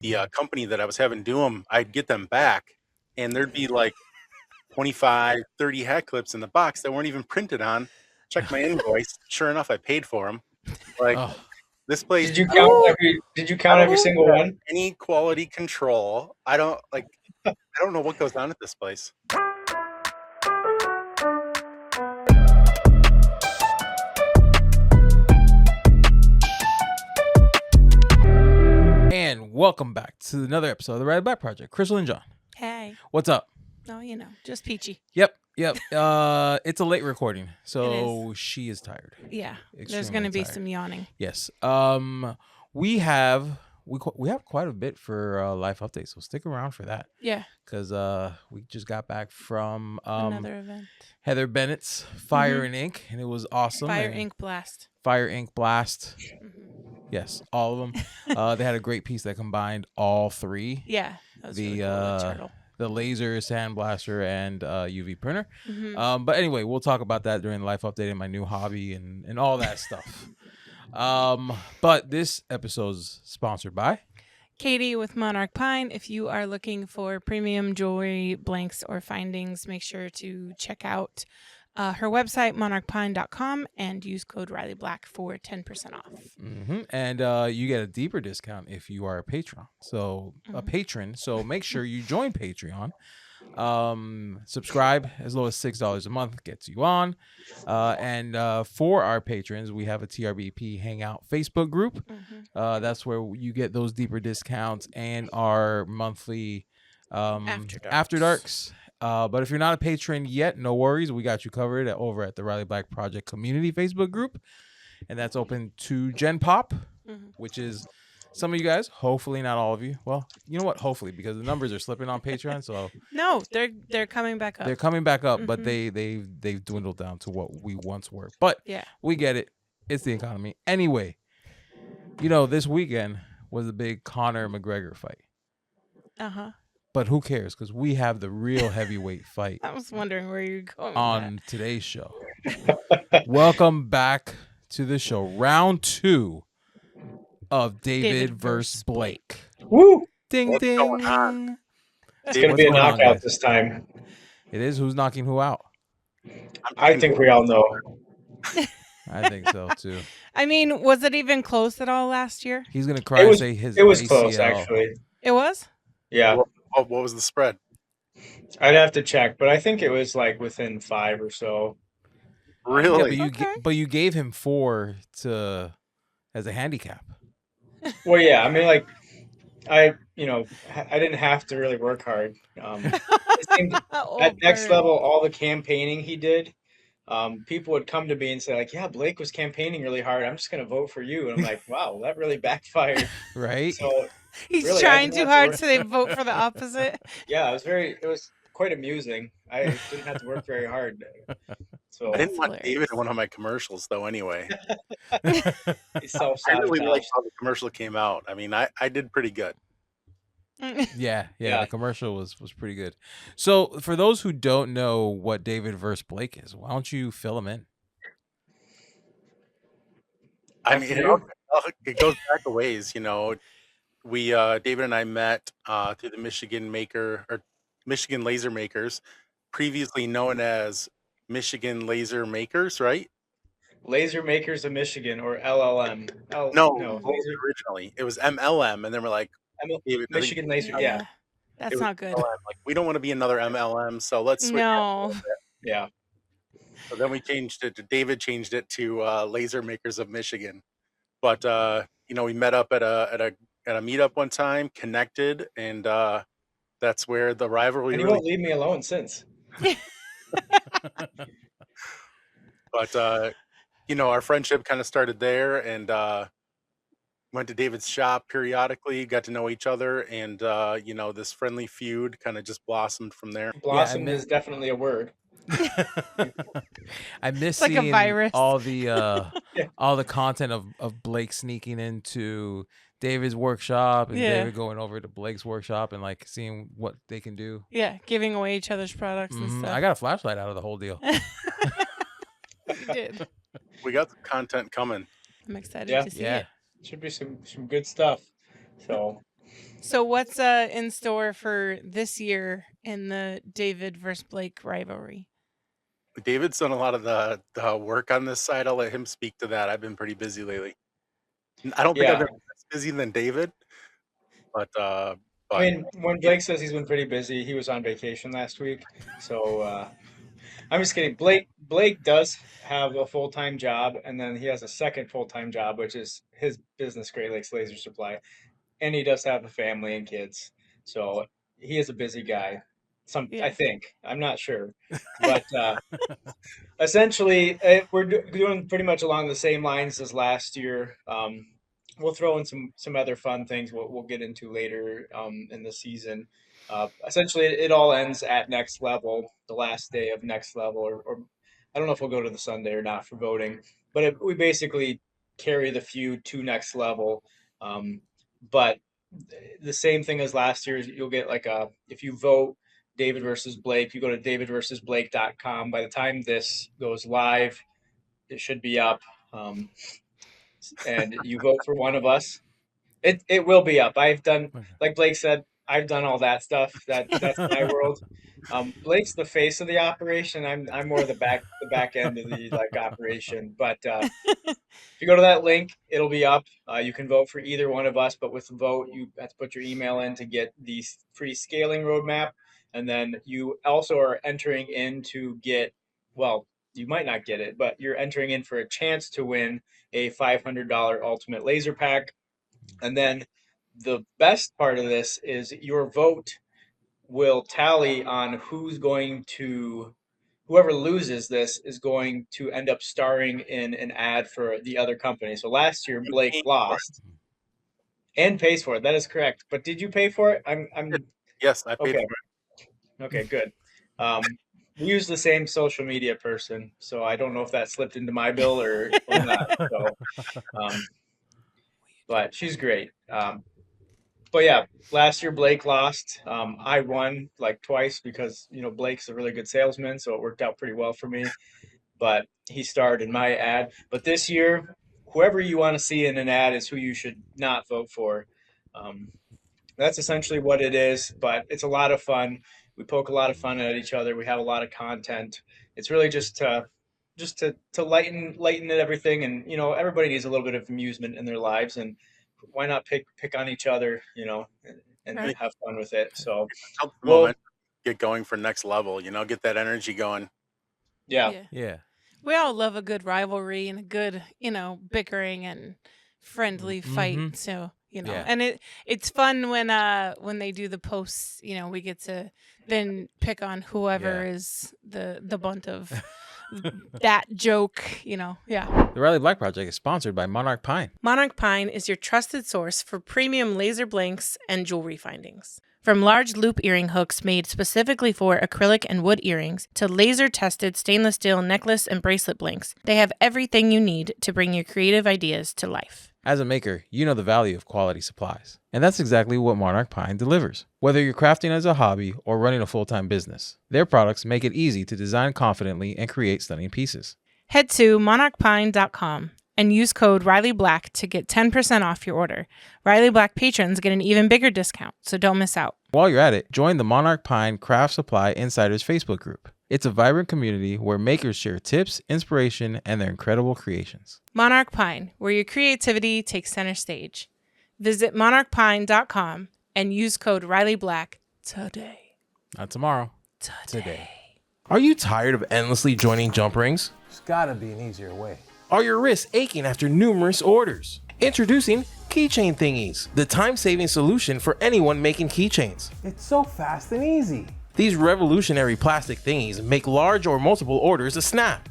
the company that I was having do them, I'd get them back, and there'd be like 25, 30 hat clips in the box that weren't even printed on. Check my invoice. Sure enough, I paid for them. Like Oh, this place, Did you I don't, count Ooh, every? Did you I count don't every ooh. single have one? any quality control. I don't know what goes on at this place. and welcome back to another episode of the Red Black Project. Crystal and John, Hey. what's up? No, just peachy. Yep. It's a late recording, so she is tired. Yeah. There's Extremely going to be tired. some yawning. Yes. We have quite a bit for life updates, so stick around for that. Yeah. Because we just got back from Another event. Heather Bennett's Fire and Ink, and it was awesome. Fire Ink Blast. Fire Ink Blast. Mhm. Yes, all of them. They had a great piece that combined all three. Yeah. That was really cool, the turtle. The laser, sandblaster, and UV printer. Mhm. But anyway, we'll talk about that during the life update and my new hobby and all that stuff. But this episode is sponsored by Katie with Monarch Pine. If you are looking for premium jewelry, blanks, or findings, make sure to check out her website, monarchpine.com, and use code Riley Black for 10% off. And you get a deeper discount if you are a patron. So a patron. So make sure you join Patreon. Subscribe as low as $6 a month gets you on. And for our patrons, we have a TRBP Hangout Facebook group. That's where you get those deeper discounts and our monthly after darks. But if you're not a patron yet, no worries. We got you covered over at the Riley Black Project Community Facebook group. And that's open to Gen Pop, which is some of you guys, hopefully not all of you. Well, you know what? Hopefully, because the numbers are slipping on Patreon. So no, they're coming back up. They're coming back up, but they've dwindled down to what we once were. But yeah, we get it. It's the economy. Anyway, this weekend was a big Conor McGregor fight. But who cares? Because we have the real heavyweight fight. I was wondering where you're going on today's show. Welcome back to the show. Round 2 of David versus Blake. Woo! Ding, What's ding. going on? It's going to be a knockout this time. It is. Who's knocking who out? I think we all know. I think so, too. I mean, was it even close at all last year? He's going to cry and say his It was ACL. close, actually. It was? Yeah. What was the spread? I'd have to check, but I think it was like within 5 or so. Really? Yeah, but you gave him 4 as a handicap. Well, yeah. I mean, like, I didn't have to really work hard. It seemed at Next Level, all the campaigning he did, people would come to me and say, like, yeah, Blake was campaigning really hard. I'm just going to vote for you. And I'm like, wow, that really backfired. Right? So he's really trying too hard, so they vote for the opposite. Yeah, it was quite amusing. I didn't have to work very hard. So I didn't want David in one of my commercials, though, anyway. I really liked how the commercial came out. I mean, I did pretty good. Yeah, the commercial was pretty good. So for those who don't know what David versus Blake is, why don't you fill them in? I mean, it goes back a ways. We David and I met through the Michigan Laser Makers, previously known as Michigan Laser Makers, right? Laser Makers of Michigan, or LLM. No, originally it was MLM, and then we're like, Michigan Laser. Yeah, that's not good. MLM. Like, we don't want to be another MLM, so let's switch. No. Yeah. So then we changed it to David changed it to Laser Makers of Michigan. But we met up at a meetup one time, connected, and that's where the rivalry. And you won't leave me alone since. But our friendship kind of started there, and went to David's shop periodically, got to know each other, and this friendly feud kind of just blossomed from there. Blossomed is definitely a word. I miss seeing like a virus. all the content of Blake sneaking into David's workshop and David going over to Blake's workshop and like seeing what they can do. Yeah, giving away each other's products and stuff. I got a flashlight out of the whole deal. You did. We got the content coming. I'm excited to see it. Should be some good stuff. So So what's in store for this year in the David versus Blake rivalry? David's done a lot of the work on this side. I'll let him speak to that. I've been pretty busy lately. I don't think I've Yeah. been less busy than David, but I but mean, when Blake says he's been pretty busy, he was on vacation last week. So I'm just kidding. Blake does have a full-time job, and then he has a second full-time job, which is his business, Great Lakes Laser Supply. And he does have a family and kids. So he is a busy guy. I Yeah. think. I'm not sure. But essentially, we're doing pretty much along the same lines as last year. We'll throw in some other fun things we'll get into later in the season. Essentially, it all ends at next level, the last day of next level, or I don't know if we'll go to the Sunday or not for voting, but we basically carry the feud to next level. But the same thing as last year, you'll get like if you vote David versus Blake, you go to davidversusblake.com. By the time this goes live, it should be up. Um, and you vote for one of us. It will be up. I've done, like Blake said, I've done all that stuff. That's my world. Blake's the face of the operation. I'm more the back end of the like operation. But if you go to that link, it'll be up. You can vote for either one of us, but with the vote, you have to put your email in to get the free scaling roadmap. And then you also are entering in to get, well, you might not get it, but you're entering in for a chance to win a $500 ultimate laser pack. And then the best part of this is your vote will tally on whoever loses this is going to end up starring in an ad for the other company. So last year Blake lost and pays for it. That is correct. But did you pay for it? I'm yes, I paid okay. for Okay, good. We use the same social media person, so I don't know if that slipped into my bill or not. So, um, but she's great. But yeah, last year Blake lost. I won like twice because Blake's a really good salesman, so it worked out pretty well for me. But he starred in my ad. But this year, whoever you want to see in an ad is who you should not vote for. Um, that's essentially what it is. But it's a lot of fun. We poke a lot of fun at each other. We have a lot of content. It's really just to lighten everything, and everybody needs a little bit of amusement in their lives, and why not pick on each other, and it. Right. have fun with it. So Help the we'll momentum get going for next level. Get that energy going. yeah. Yeah. Yeah. We all love a good rivalry and a good, bickering and friendly fight. So, Yeah. and it's fun when they do the posts, we get to then pick on whoever Yeah. is the bunt of that joke, yeah. The Riley Black Project is sponsored by Monarch Pine. Monarch Pine is your trusted source for premium laser blanks and jewelry findings. From large loop earring hooks made specifically for acrylic and wood earrings to laser-tested stainless steel necklace and bracelet blanks, they have everything you need to bring your creative ideas to life. As a maker, you know the value of quality supplies. And that's exactly what Monarch Pine delivers. Whether you're crafting as a hobby or running a full-time business, their products make it easy to design confidently and create stunning pieces. Head to monarchpine.com and use code RileyBlack to get 10% off your order. Riley Black patrons get an even bigger discount, so don't miss out. While you're at it, join the Monarch Pine Craft Supply Insiders Facebook group. It's a vibrant community where makers share tips, inspiration, and their incredible creations. Monarch Pine, where your creativity takes center stage. Visit monarchpine.com and use code RileyBlack today. Not tomorrow. Today. Are you tired of endlessly joining jump rings? There's gotta be an easier way. Are your wrists aching after numerous orders? Introducing Keychain Thingies, the time-saving solution for anyone making keychains. It's so fast and easy. These revolutionary plastic thingies make large or multiple orders a snap.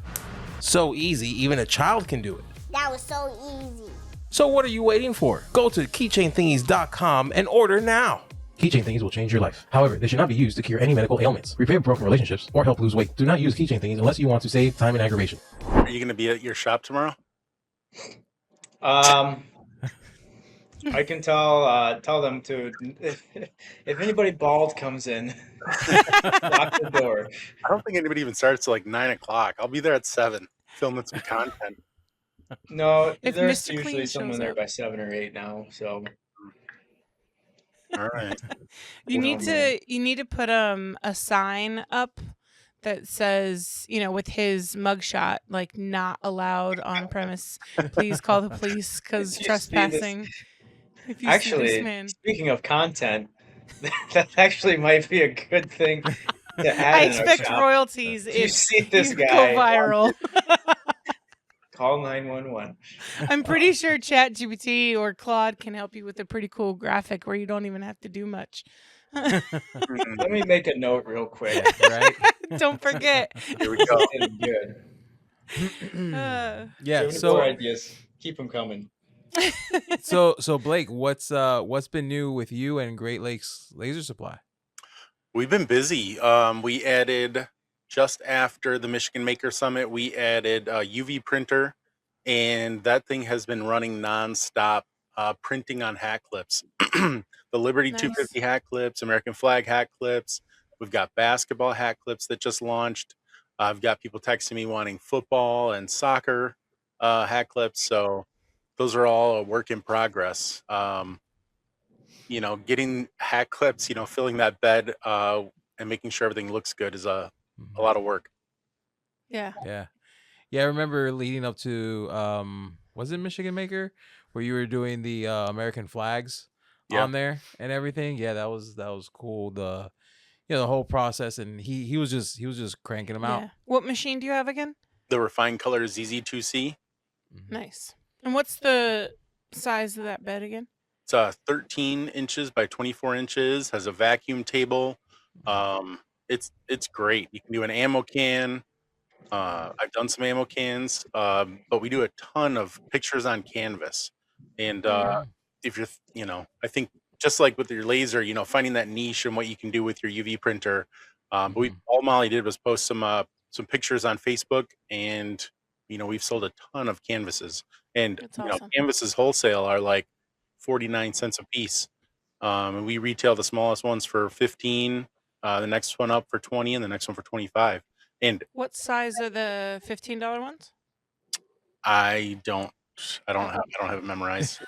So easy, even a child can do it. That was so easy. So what are you waiting for? Go to keychainthingies.com and order now. Keychain Thingies will change your life. However, they should not be used to cure any medical ailments, repair broken relationships, or help lose weight. Do not use Keychain Thingies unless you want to save time and aggravation. Are you going to be at your shop tomorrow? I can tell them to if anybody bald comes in, lock the door. I don't think anybody even starts till like 9 o'clock. I'll be there at 7, filming some content. No, If there's Mr. usually Clean someone shows there up. by 7 or 8 now. So All right. You Oh, need man. to put a sign up that says, with his mugshot, like not allowed on premise. Please call the police If because you see this, trespassing. If you see this actually, man, speaking of content, that actually might be a good thing to add I in our expect shop. royalties If you if see this you go guy, viral. call 911. I'm pretty sure ChatGPT or Claude can help you with a pretty cool graphic where you don't even have to do much. Let me make a note real quick. Yeah, right. Don't forget. Here we This is go. getting good. If Yeah. you have any more So ideas, keep them coming. so Blake, what's been new with you and Great Lakes Laser Supply? We've been busy. We added just after the Michigan Maker Summit, we added a UV printer, and that thing has been running nonstop, printing on hat clips. The Liberty Nice. 250 hat clips, American flag hat clips. We've got basketball hat clips that just launched. I've got people texting me wanting football and soccer hat clips. So those are all a work in progress. Getting hat clips, filling that bed, and making sure everything looks good is a lot of work. Yeah. Yeah. Yeah, I remember leading up to was it Michigan Maker where you were doing the American flags Yeah. on there and everything. Yeah, that was cool. The whole process, and he was just cranking them out. Yeah. What machine do you have again? The Refined Color ZZ2C. Nice. And what's the size of that bed again? It's 13 inches by 24 inches, has a vacuum table. It's great. You can do an ammo can. I've done some ammo cans, but we do a ton of pictures on canvas. And if you're, I think just like with your laser, finding that niche and what you can do with your UV printer. But all Molly did was post some pictures on Facebook, and we've sold a ton of canvases. And That's awesome. canvases wholesale are like 49 cents a piece. And we retail the smallest ones for 15, the next one up for 20, and the next one for 25. And What size are the $15 ones? I don't have it memorized.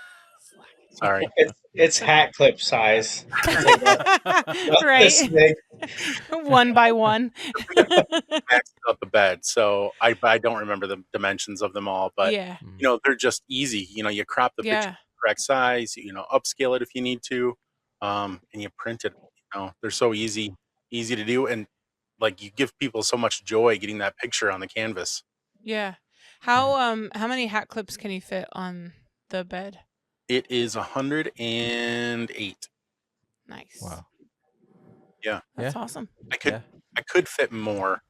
Sorry. It's hat clip size. Right. One by one. Maxed out the bed, so I don't remember the dimensions of them all, but Yeah. they're just easy. You crop the picture Yeah. to the correct size, upscale it if you need to, and you print it. They're so easy to do, and like you give people so much joy getting that picture on the canvas. Yeah. How many hat clips can you fit on the bed? It is 108. Nice. Wow. Yeah. That's awesome. I could fit more,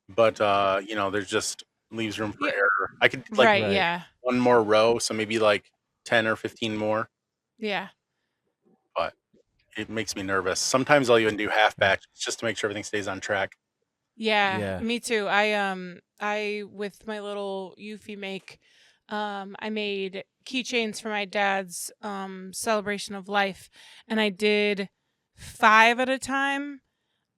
but there's just leaves room for Yeah. error. I could Right. Yeah. one more row, so maybe like 10 or 15 more, Yeah. but it makes me nervous. Sometimes I'll even do half batches just to make sure everything stays on track. Yeah. Yeah. Me too. I with my little Eufy make, I made keychains for my dad's celebration of life, and I did 5 at a time.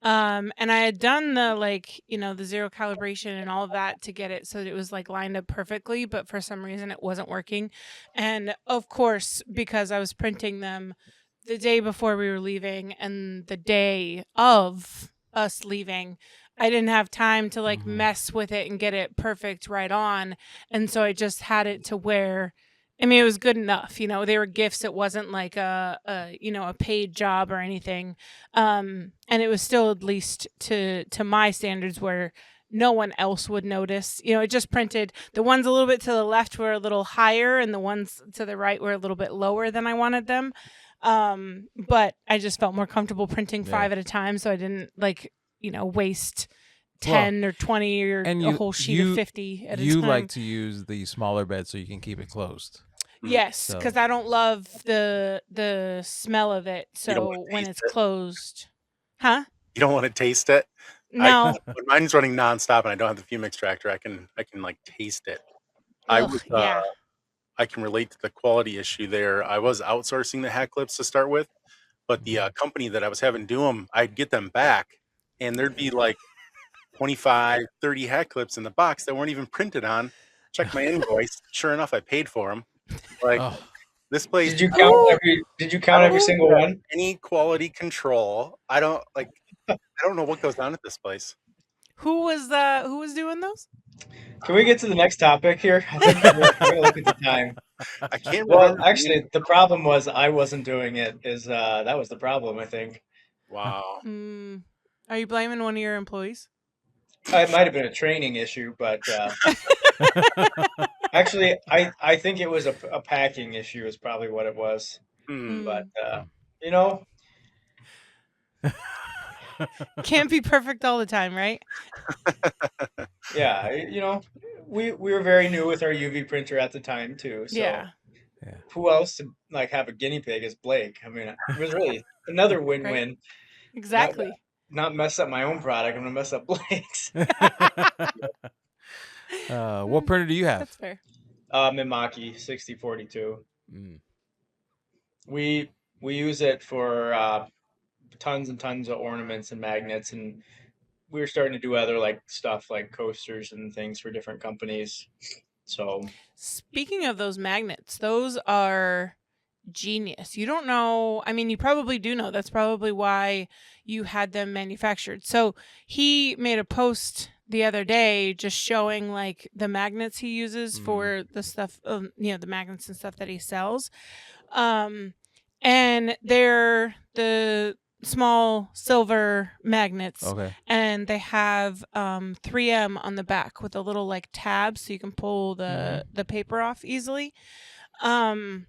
And I had done the zero calibration and all of that to get it so that it was like lined up perfectly, but for some reason it wasn't working. And of course, because I was printing them the day before we were leaving and the day of us leaving, I didn't have time to mess with it and get it perfect right on. And so I just had it to where, I mean, it was good enough. They were gifts. It wasn't like a paid job or anything. And it was still at least to my standards where no one else would notice. It just printed. The ones a little bit to the left were a little higher, and the ones to the right were a little bit lower than I wanted them. But I just felt more comfortable printing 5 at a time, so I didn't waste 10 or 20 or And a whole sheet of 50 at a time. You like to use the smaller bed so you can keep it closed. Yes, because I don't love the smell of it. So when it's closed, huh? You don't want to taste it. No. When mine's running nonstop and I don't have the fume extractor, I can like taste it. Yeah. I can relate to the quality issue there. I was outsourcing the hat clips to start with, but the company that I was having do them, I'd get them back, and there'd be like 25, 30 hat clips in the box that weren't even printed on. Check my invoice. Sure enough, I paid for them. Like, This place, Did you I don't, count Who every? Did you I count don't every think single they have one? any quality control. I don't know what goes on at this place. who was doing those? Can we get to the next topic here? I think we're gonna look at the time. I can't Well, remember being. actually, the problem was I wasn't doing it. That was the problem? I think Wow. Mm, are you blaming one of your employees? it might have been a training issue, but actually, I think it was a packing issue. Is probably what it was. Hmm. But Mm. you know, Can't be perfect all the time, right? yeah, we were very new with our UV printer at the time too. So Yeah. Yeah. who else to like have a guinea pig is Blake. I mean, it was really another Right. win-win. Not Exactly. not mess up my own product. I'm gonna mess up Blake's. What printer do you have? That's fair. Mimaki 6042. Mm. We we use it for tons and tons of ornaments and magnets, and we were starting to do other like stuff like coasters and things for different companies. So Speaking of those magnets, those are genius. You don't know, I mean, you probably do know. That's probably why you had them manufactured. So he made a post the other day just showing like the magnets he uses for the stuff, the magnets and stuff that he sells. Um, and they're the small silver magnets, Okay. and they have 3M on the back with a little like tab so you can pull the paper off easily. Um,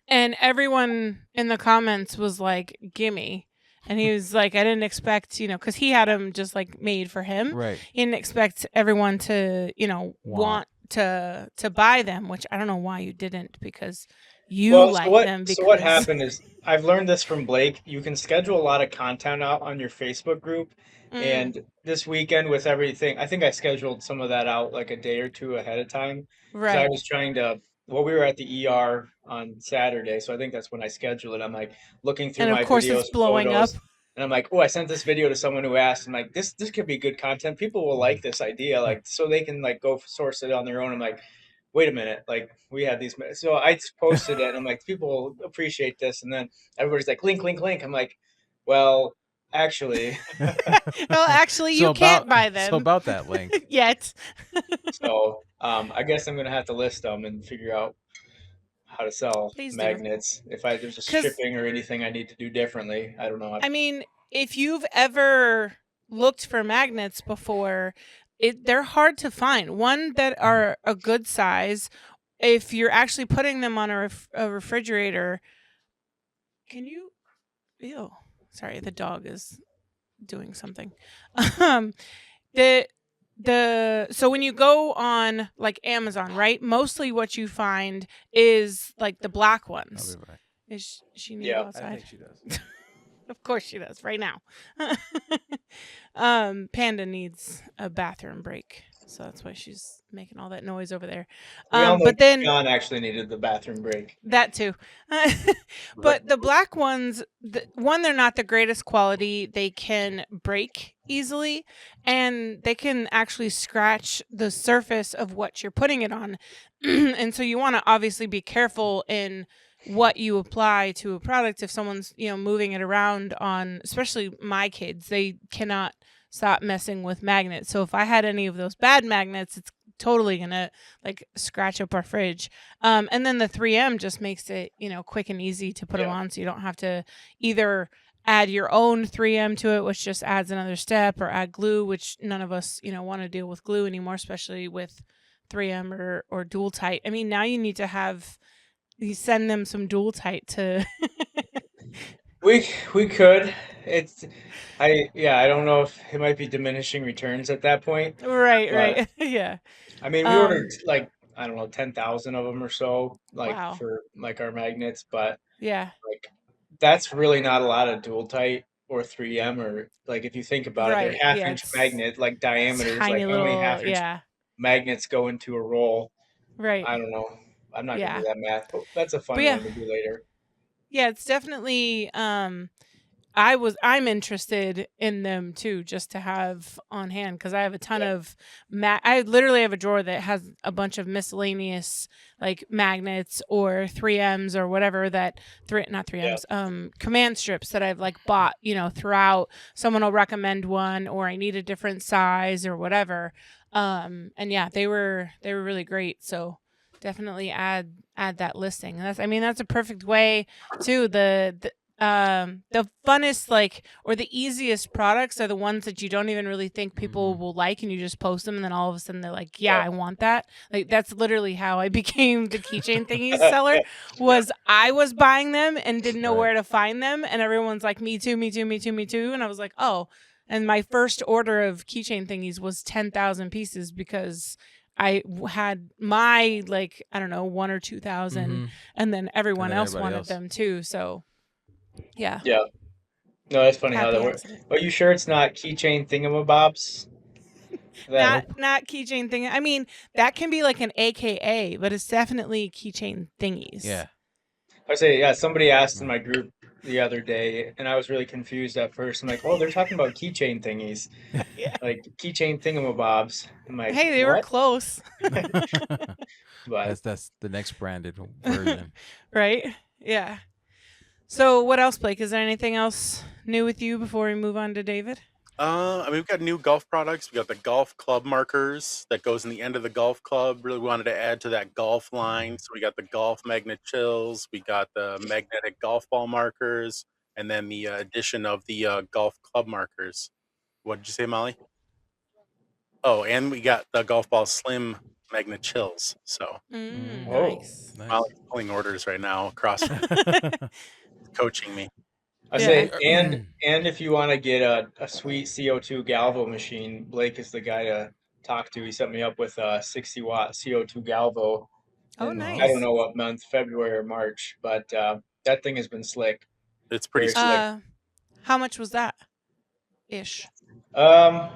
and everyone in the comments was like, "Gimme." And he was like, I didn't expect, because he had them just like made for him. Right. He didn't expect everyone to, Want. want to buy them, which I don't know why you didn't, because you well, so like what them so what because happened is I've learned this from Blake. You can schedule a lot of content out on your Facebook group, mm, and this weekend with everything, I think I scheduled some of that out like a day or two ahead of time because I right. was trying to. Well, we were at the ER on Saturday, so I think that's when I scheduled it. I'm like looking through And of my course videos it's and blowing up. photos, and I'm like, oh, I sent this video to someone who asked. I'm like, this could be good content. People will like this idea, like so they can like go source it on their own. I'm like, wait a minute, like we had these. So I just posted it, and I'm like, people will appreciate this, and then everybody's like, link, link, link. I'm like, well, actually, Well, actually, So you can't about buy so them about that link. yet. so I guess I'm gonna have to list them and figure out how to sell Please do. magnets. If I there's a Because, shipping or anything I need to do differently, I don't know. I mean, if you've ever looked for magnets before, they're hard to find. One that are a good size, if you're actually putting them on a refrigerator, can you? Ew. Sorry, the dog is doing something. Um, the so when you go on like Amazon, right? Mostly what you find is like the black I'll ones. be back. Is she need to Yeah. go I outside? think she does. Of course she does, right now. Panda needs a bathroom break, so that's why she's making all that noise over there. We all know But then John actually needed the bathroom break. that too. Right. But the black ones, one, they're not the greatest quality. They can break easily, and they can actually scratch the surface of what you're putting it on. And so you want to obviously be careful in what you apply to a product. If someone's, moving it around on, especially my kids, they cannot stop messing with magnets. So if I had any of those bad magnets, it's totally gonna like scratch up our fridge. And then the 3M just makes it, quick and easy to put them Yeah. on, so you don't have to either add your own 3M to it, which just adds another step, or add glue, which none of us, want to deal with glue anymore, especially with 3M or dual tight. I mean, now you need to have you send them some dual tight to We could. It's I don't know if it might be diminishing returns at that point, right, but right. Yeah. I mean we Um ordered like I don't know 10,000 of them or so like wow. for like our magnets, but Yeah. like that's really not a lot of dual tight or 3M or like if you think about it, they're Right. half Yeah, inch it's magnet like diameters. Like tiny how many little, half inch yeah. magnets go into a roll? Right. I don't know. I'm not gonna do Yeah. that math, but that's a But fun yeah. one to do later. Yeah, it's definitely I'm interested in them too, just to have on hand, because I have a ton of I literally have a drawer that has a bunch of miscellaneous like magnets or 3Ms or whatever that not Yeah. 3Ms, command strips that I've like bought, throughout. Someone will recommend one, or I need a different size or whatever. And yeah, they were really great. So definitely add that listing. And that's a perfect way too. The funnest, like, or the easiest products are the ones that you don't even really think people will like, and you just post them, and then all of a sudden they're like, yeah, I want that. Like, that's literally how I became the keychain thingies seller. Was I was buying them and didn't know Right. where to find them, and everyone's like, me too, me too, me too, me too. And I was like, oh. And my first order of keychain thingies was 10,000 pieces, because had my, like, I don't know, 1 or 2,000, and then everyone then else everybody wanted else. them too. So yeah, Yeah. No, that's funny how that happy works. accident. Are you sure it's not keychain thingamabobs? That Not keychain thing. I mean, that can be like an AKA, but it's definitely keychain thingies. Yeah. I say, yeah. Somebody asked in my group the other day, and I was really confused at first. I'm like, oh, they're talking about keychain thingies, Yeah. like keychain thingamabobs. I'm like, Hey, they were what? close. But That's the next branded version. Right? Yeah. So what else, Blake? Is there anything else new with you before we move on to David? I mean, we've got new golf products. We got the golf club markers that goes in the end of the golf club. Really wanted to add to that golf line. So we got the golf magnet chills. We got the magnetic golf ball markers, and then the addition of the golf club markers. What did you say, Molly? Oh, and we got the golf ball slim magnet chills. So oh, Nice. Molly's pulling orders right now across from coaching me. I Yeah. say, and if you want to get a sweet CO2 Galvo machine, Blake is the guy to talk to. He set me up with a 60-watt CO2 Galvo, Oh, and I don't nice. know what month, February or March, but that thing has been slick, It's pretty very sweet. slick. How much was that? Ish. I'll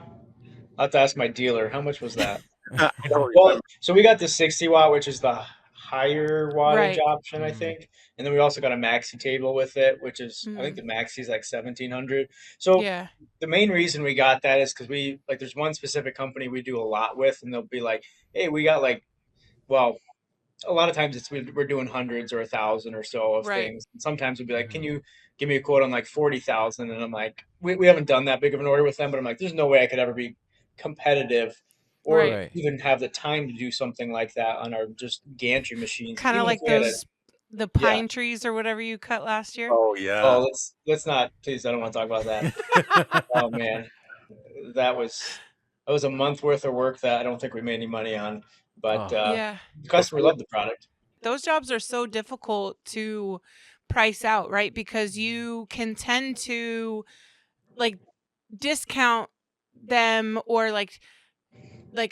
have to ask my dealer. How much was that? I don't Well, remember. so we got the 60-watt, which is the higher wattage Right. option, I think, and then we also got a maxi table with it, which is I think the Mm. maxi is like 1,700. So Yeah. the main reason we got that is because we like there's one specific company we do a lot with, and they'll be like, hey, we got like, well, a lot of times we're doing hundreds or 1,000 or so of Right. things. And sometimes we'll be like, can you give me a quote on like 40,000? And I'm like, we haven't done that big of an order with them, but I'm like, there's no way I could ever be competitive or Right. Right. even have the time to do something like that on our just gantry machines. Kind of Even if like we had a the yeah. pine trees or whatever you cut last year. Oh yeah. Oh, let's not please. I don't want to talk about that. Oh man, that was a month worth of work that I don't think we made any money on, but Oh. Yeah. the customer loved the product. Those jobs are so difficult to price out, right? Because you can tend to like discount them, or like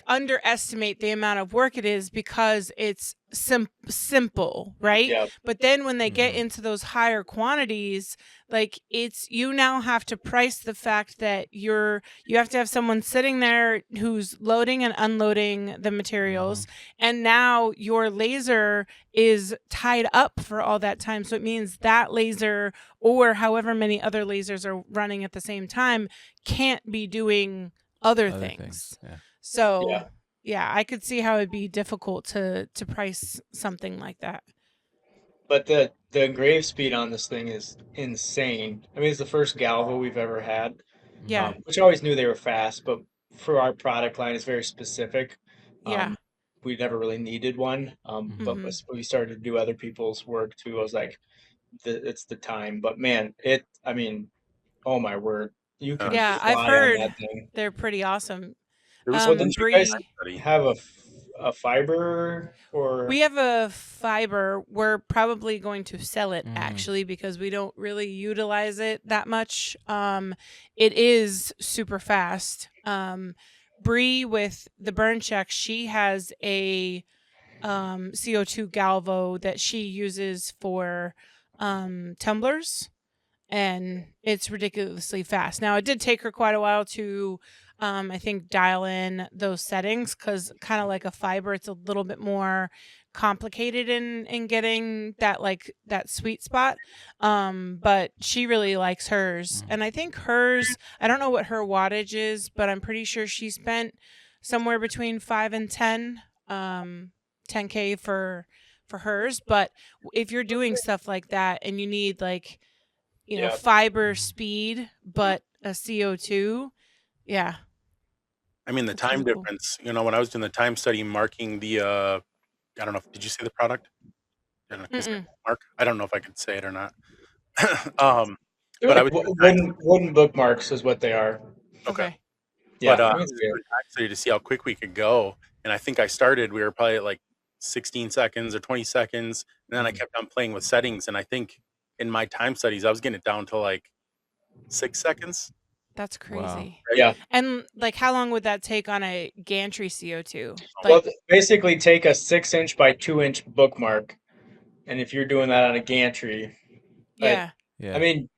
underestimate the amount of work it is, because it's simple, right? Yeah, But then when they get into those higher quantities, like, it's, you now have to price the fact that you have to have someone sitting there who's loading and unloading the materials, and now your laser is tied up for all that time. So it means that laser, or however many other lasers are running at the same time, can't be doing other things. Yeah. So Yeah. yeah, I could see how it'd be difficult to price something like that. but the engrave speed on this thing is insane. I mean, it's the first Galvo we've ever had, Yeah. which I always knew they were fast, but for our product line, it's very specific. Yeah. We never really needed one, but Mhm. as we started to do other people's work too, I was like, it's the time. But man, I mean, oh my word, you can Yeah, I've fly on that heard thing. they're pretty awesome. It was Well, supposed didn't to you be guys a Bree, study. have a fiber or? we have a fiber. We're probably going to sell it, actually, because we don't really utilize it that much. It is super fast. Bree, with the burn check, she has a CO2 Galvo that she uses for tumblers, and it's ridiculously fast. Now, it did take her quite a while to, I think, dial in those settings, because kind of like a fiber, it's a little bit more complicated in getting that sweet spot. But she really likes hers. And I think hers, I don't know what her wattage is, but I'm pretty sure she spent somewhere between 5 and 10K for hers. But if you're doing stuff like that and you need fiber speed but a CO2, yeah. I mean, the That's really time cool. difference, when I was doing the time study marking the, I don't know, did you say the product? I don't know, can you say mark? I don't know if I could say it or not. They're But I like was wooden bookmarks is what they are. okay. Okay. Yeah, But I I mean, was doing time study to see how quick we could go, and I think we were probably at like 16 seconds or 20 seconds, and then I kept on playing with settings, and I think in my time studies, I was getting it down to like 6 seconds, That's crazy. right? yeah. And how long would that take on a gantry CO2? Well, basically take a 6-inch by 2-inch bookmark, and if you're doing that on a gantry, Yeah. I mean,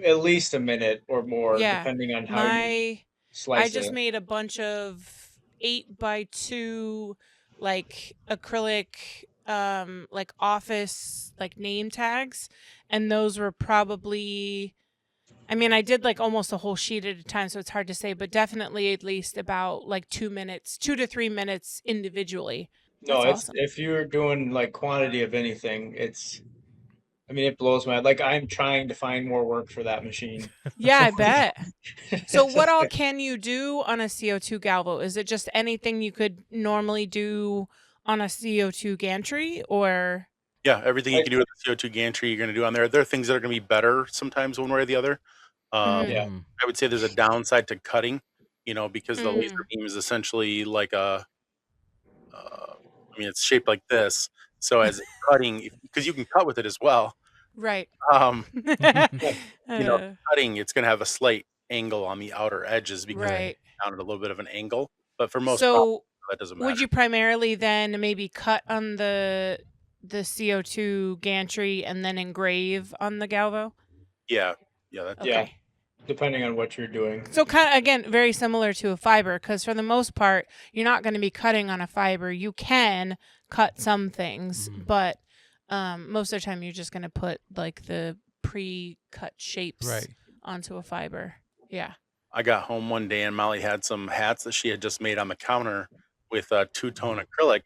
at least a minute or more, Yeah. depending on how you I slice just it. made a bunch of 8x2 acrylic office name tags, and those were probably, I mean, I did almost a whole sheet at a time, so it's hard to say, but definitely at least about 2 minutes, 2 to 3 minutes individually. No, That's it's awesome. if you're doing quantity of anything, I mean, it blows my like I'm trying to find more work for that machine. Yeah, I bet. So what all can you do on a CO2 Galvo? Is it just anything you could normally do on a CO2 gantry, or? Yeah, everything you can do with the CO2 gantry, you're going to do on there. There are things that are going to be better sometimes one way or the other. Yeah. I would say there's a downside to cutting, because the laser Mm. beam is essentially like I mean, it's shaped like this. So as it's cutting, because you can cut with it as well. Right. Um, Uh, cutting, it's going to have a slight angle on the outer edges because right. it's down at a little bit of an angle. But for most problems, So that doesn't would matter. you primarily then maybe cut on the CO2 gantry and then engrave on the Galvo? Yeah, that's Yeah. Okay. Depending on what you're doing. So kind of, again, very similar to a fiber, because for the most part, you're not going to be cutting on a fiber. You can cut some things, but most of the time you're just going to put the pre-cut shapes onto a fiber. Yeah. I got home one day and Molly had some hats that she had just made on the counter with a two-tone acrylic,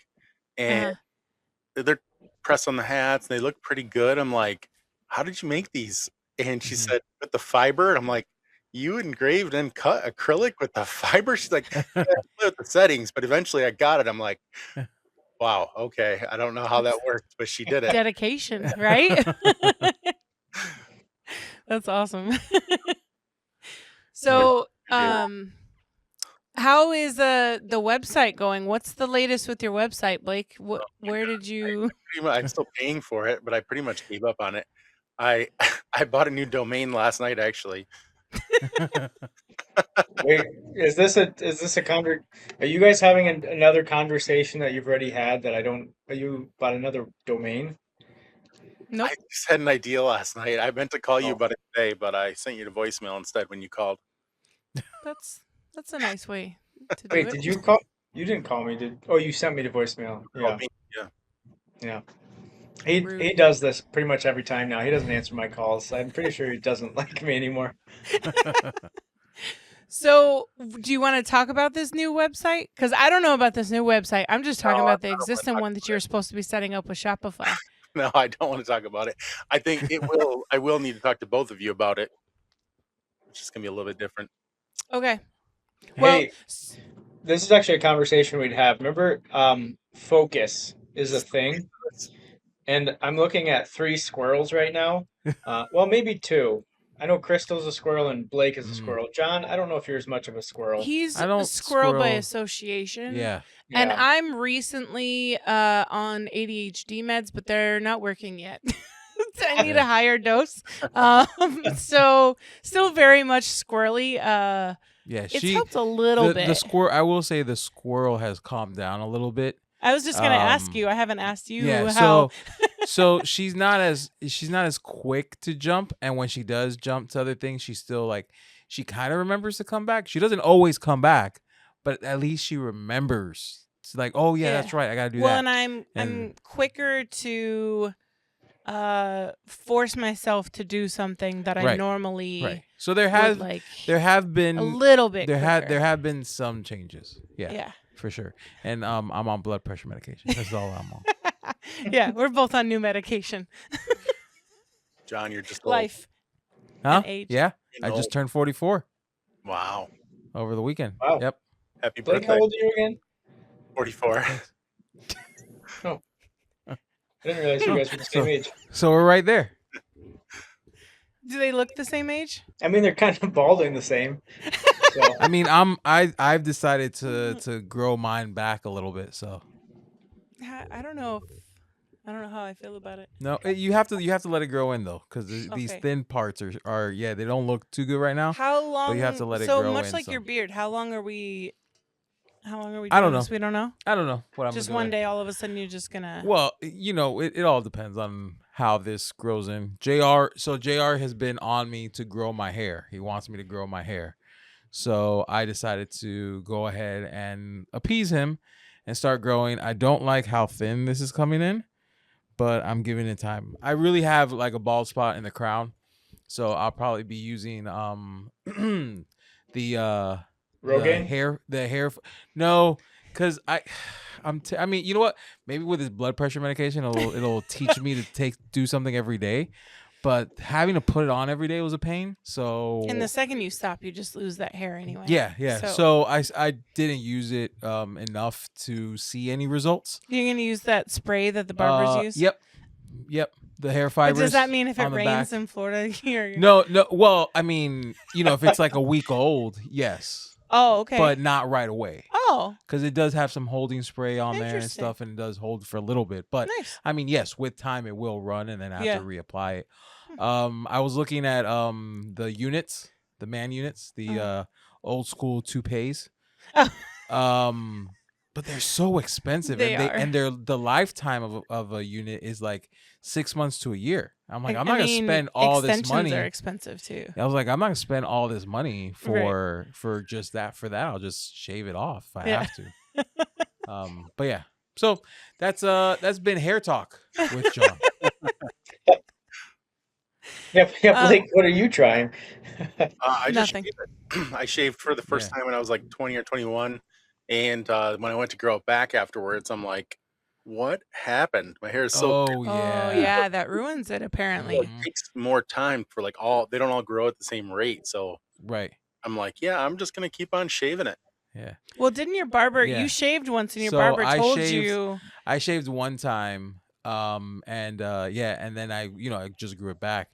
and Uh-huh. they're pressed on the hats. And they look pretty good. I'm like, "How did you make these?" And she said, "With the fiber." And I'm like, "You engraved and cut acrylic with the fiber?" She's like, "Yeah, I play with the settings, but eventually I got it." I'm like, "Wow, okay. I don't know how that worked, but she did it." Dedication, right? That's awesome. So, how is the website going? What's the latest with your website, Blake? Where did you? I'm still paying for it, but I pretty much gave up on it. I I bought a new domain last night, actually. Wait, is this a are you guys having another conversation that you've already had that I don't, are you about another domain? Nope. I just had an idea last night. I meant to call you Oh. about it today, but I sent you to voicemail instead when you called. That's a nice way to do Wait, it. did you call? You didn't call me, oh, you sent me the voicemail. Oh, Yeah. me? Yeah. Yeah. Rude. He does this pretty much every time now. He doesn't answer my calls. I'm pretty sure he doesn't like me anymore. So, do you want to talk about this new website? Because I don't know about this new website. I'm just talking No, about the I don't wanna existing talk one that you're supposed to be setting up with Shopify. No, I don't want to talk about it. I think I will need to talk to both of you about it. It's just gonna be a little bit different. Okay. Well, Hey, this is actually a conversation we'd have. Remember, focus is a thing, and I'm looking at 3 squirrels right now. Well, maybe 2. I know Crystal's a squirrel and Blake is a squirrel. John, I don't know if you're as much of a squirrel. he's I a don't squirrel by squirrel- association. Yeah. And Yeah. I'm recently on ADHD meds, but they're not working yet. I need a higher dose. So still very much squirrely. Yeah, It's helped a little bit. The squirrel. I will say the squirrel has calmed down a little bit. I was just gonna ask you. I haven't asked you Yeah, how. so she's not as quick to jump, and when she does jump to other things, she's still she kind of remembers to come back. She doesn't always come back, but at least she remembers it's like, oh yeah, Yeah. that's right, I gotta do Well, that. and I'm quicker to force myself to do something that I Right. normally So there would have been a little bit there quicker. have been some changes. Yeah. Yeah. For sure. And I'm on blood pressure medication. That's all I'm on. Yeah, we're both on new medication. John, you're just old. Life Huh? and age. Yeah. Getting I old. just turned 44 Wow. over the weekend. Wow. Yep. Happy Blake, birthday. how old are you again? 44. Thanks. Oh. I didn't realize you guys were the same age. So we're right there. Do they look the same age? I mean, they're kind of balding the same. So I mean, I've decided to grow mine back a little bit, so I don't know. I don't know how I feel about it. no, you have to let it grow in though, because these Okay. thin parts are yeah, they don't look too good right now. How long? you have to let it so grow much in like some. your beard. How long are we? How long are we? I don't doing know. this? We don't know. I don't know what I'm Just gonna do one there. day, all of a sudden, you're just gonna. Well, it all depends on how this grows in. JR has been on me to grow my hair. He wants me to grow my hair. So I decided to go ahead and appease him and start growing. I don't like how thin this is coming in, but I'm giving it time. I really have like a bald spot in the crown. So I'll probably be using the Rogaine? the hair no, cuz I mean, you know what? Maybe with his blood pressure medication it'll teach me to do something every day. But having to put it on every day was a pain. So And the second you stop, you just lose that hair anyway. yeah. So I didn't use it enough to see any results. You're gonna use that spray that the barbers use. Yep. The hair But fibers. does that mean if it on the rains back. in Florida here? No. Well, I mean, if it's like a week old, yes, Oh, okay. but not right away. Oh, Because it does have some holding spray on there and Interesting. stuff, and it does hold for a little bit. But nice. I mean, yes, with time it will run, and then I have Yeah. to reapply it. I was looking at the units, the man units, the old school toupees. But they're so expensive, They and are. the lifetime of a unit is like 6 months to a year. I'm like, And- I'm not I gonna mean, spend all this extensions money. are expensive too. I was like, I'm not gonna spend all this money Right. for just that. For that, I'll just shave it off if I Yeah. have to. But yeah, so that's been hair talk with John. Yeah, Blake, what are you trying? I just Nothing. shaved it. I shaved for the first Yeah. time when I was like 20 or 21. And when I went to grow it back afterwards, I'm like, what happened? My hair is so Oh Oh yeah. yeah, that ruins it apparently. it takes more time for they don't all grow at the same rate. So Right. I'm like, yeah, I'm just going to keep on shaving it. Yeah. Well, didn't your barber? Yeah. You shaved once, and your So barber I told shaved- you. I shaved one time, and then I just grew it back,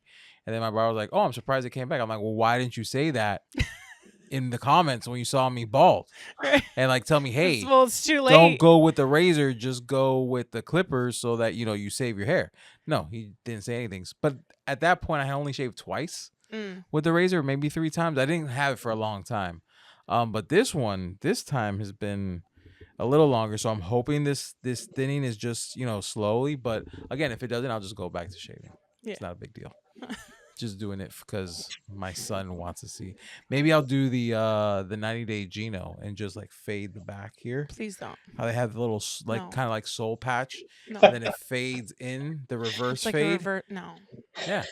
and then my barber was like, "Oh, I'm surprised it came back." I'm like, "Well, why didn't you say that in the comments when you saw me bald, Right. and like tell me, hey, Well, it's too late. don't go with the razor, just go with the clippers so that you save your hair." No, he didn't say anything. But at that point, I had only shaved twice Mm. with the razor, maybe 3 times. I didn't have it for a long time, but this time has been a little longer, so I'm hoping this thinning is just slowly. But again, if it doesn't, I'll just go back to shaving. Yeah. It's not a big deal. Just doing it because my son wants to see. Maybe I'll do the 90-day Geno and just like fade the back here. Please don't. How they have the little No. kind of like soul patch, No. and then it fades in the reverse It's like fade. a revert. No. Yeah.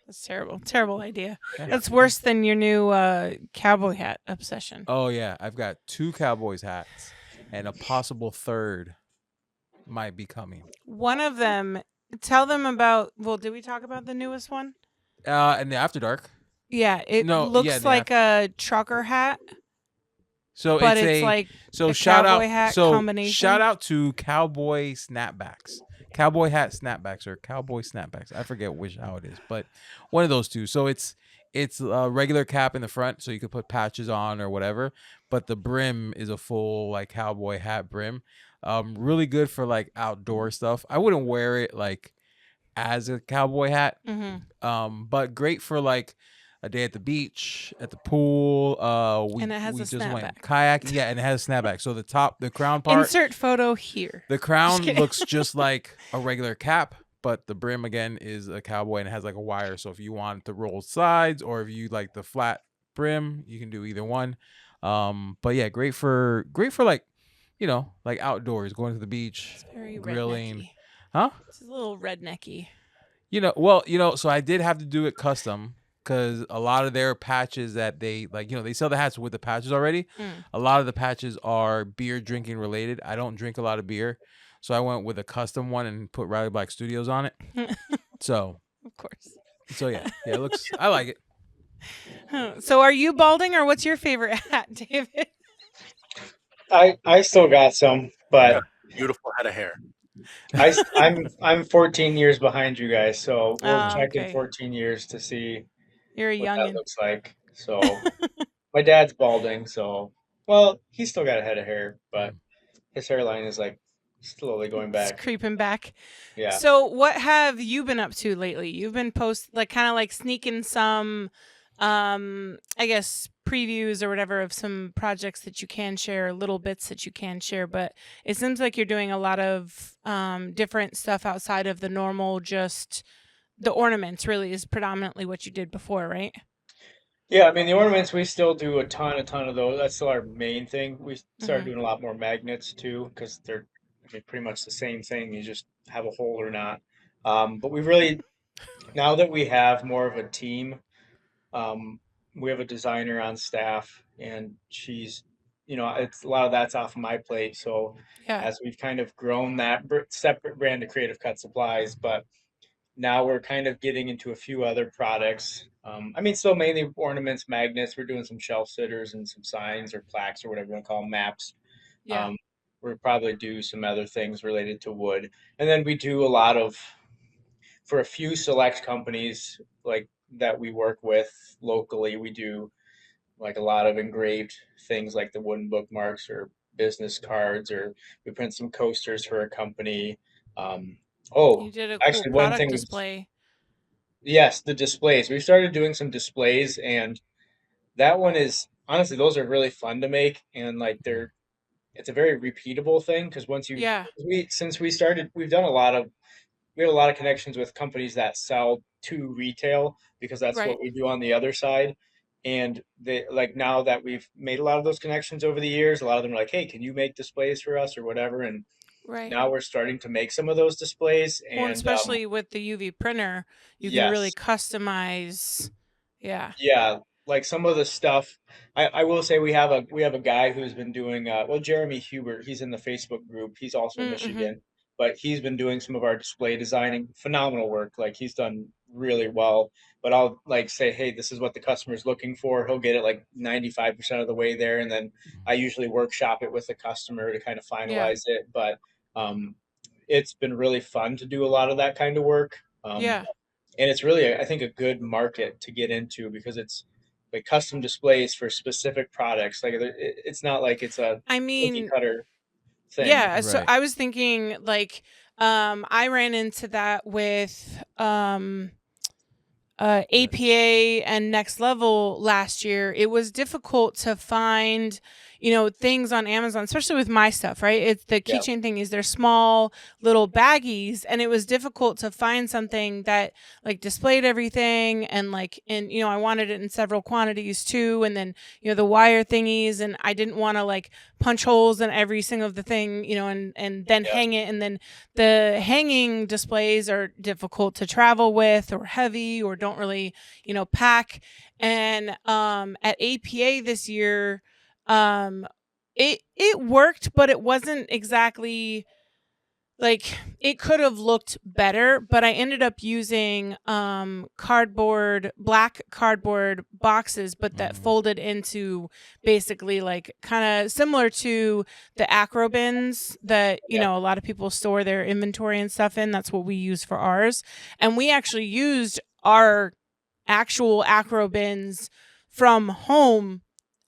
That's terrible. Terrible idea. Yeah. That's worse than your new cowboy hat obsession. Oh yeah, I've got 2 Cowboys hats, and a possible third might be coming. One of them. Tell them about. Well, did we talk about the newest one? In the After Dark. Yeah, it No, looks yeah, the like a trucker hat, So but it's it's a like so a shout out cowboy hat so combination. shout out to cowboy snapbacks, cowboy hat snapbacks, or cowboy snapbacks. I forget how it is, but one of those two. So it's a regular cap in the front, so you could put patches on or whatever. But the brim is a full like cowboy hat brim. Really good for like outdoor stuff. I wouldn't wear it like as a cowboy hat. Mm-hmm. But great for like a day at the beach, at the pool. And it has we a just went snapback. kayaking. Yeah, and it has a snapback. So the crown part, Insert photo here. the crown kidding. looks just like a regular cap, but the brim again is a cowboy and it has like a wire. So if you want the rolled sides or if you like the flat brim, you can do either one. But yeah, great for like like outdoors, going to the beach, It's very grilling. rednecky. Huh? It's a little rednecky. So I did have to do it custom because a lot of their patches that they like, they sell the hats with the patches already. Mm. A lot of the patches are beer drinking related. I don't drink a lot of beer, so I went with a custom one and put Riley Black Studios on it. So, Of course. it looks. I like it. So are you balding or what's your favorite hat, David? I still got some, You but got a beautiful head of hair. I'm 14 years behind you guys, so we'll Oh, check in okay. 14 years to see You're a what that youngin'. looks like. So my dad's balding, so well, he's still got a head of hair, but his hairline is like slowly going It's back. creeping back. Yeah. So what have you been up to lately? You've been kind of like sneaking some I guess previews or whatever of some projects that you can share, little bits that you can share, but it seems like you're doing a lot of different stuff outside of the normal, just the ornaments really is predominantly what you did before, right? Yeah, I mean the ornaments we still do a ton of those. That's still our main thing. We started Mhm. doing a lot more magnets too, because they're I mean, pretty much the same thing. You just have a hole or not. But we really now that we have more of a team, um, we have a designer on staff, and she's, it's a lot of that's off my plate. So Yeah. as we've kind of grown that separate brand of Creative Cut Supplies, but now we're kind of getting into a few other products. I mean, still mainly ornaments, magnets. We're doing some shelf sitters and some signs or plaques or whatever you want to call them, maps. Yeah. Um, we'll probably do some other things related to wood, and then we do a lot of for a few select companies like that we work with locally. We do like a lot of engraved things like the wooden bookmarks or business cards, or we print some coasters for a company. Um, You oh, did a cool actually, one product thing we display. yes, the displays. We started doing some displays, and that one is honestly those are really fun to make, and like it's a very repeatable thing because once you Yeah. we since we started, we have a lot of connections with companies that sell to retail because that's Right. what we do on the other side. And they like now that we've made a lot of those connections over the years, a lot of them are like, "Hey, can you make displays for us or whatever?" And Right. now we're starting to make some of those displays. Well, and And especially with the UV printer, you can really yes, customize. Yeah. yeah, like some of the stuff. I will say we have a guy who's been doing well, Jeremy Hubert. He's in the Facebook group. He's also in Mm-hmm. Michigan, but he's been doing some of our display designing. Phenomenal work. Like he's done really well. But I'll like say, hey, this is what the customer's looking for. He'll get it like 95% of the way there, and then I usually workshop it with the customer to kind of Yeah. finalize it. But um, it's been really fun to do a lot of that kind of work. Yeah. And it's really, I think, a good market to get into because it's like custom displays for specific products. Like it's not like it's a I cookie mean, cutter thing. yeah. So Right. I was thinking like, I ran into that with APA and Next Level last year. It was difficult to find, things on Amazon, especially with my stuff, right? It's the Yeah, keychain thing is they're small little baggies, and it was difficult to find something that like displayed everything and I wanted it in several quantities too, and then the wire thingies, and I didn't want to like punch holes in every single of the thing, and then yeah, hang it, and then the hanging displays are difficult to travel with or heavy or don't really, pack. And at APA this year, um it worked, but it wasn't exactly like it could have looked better, but I ended up using black cardboard boxes, but that folded into basically like kind of similar to the acro bins that yeah, a lot of people store their inventory and stuff in. That's what we use for ours, and we actually used our actual acro bins from home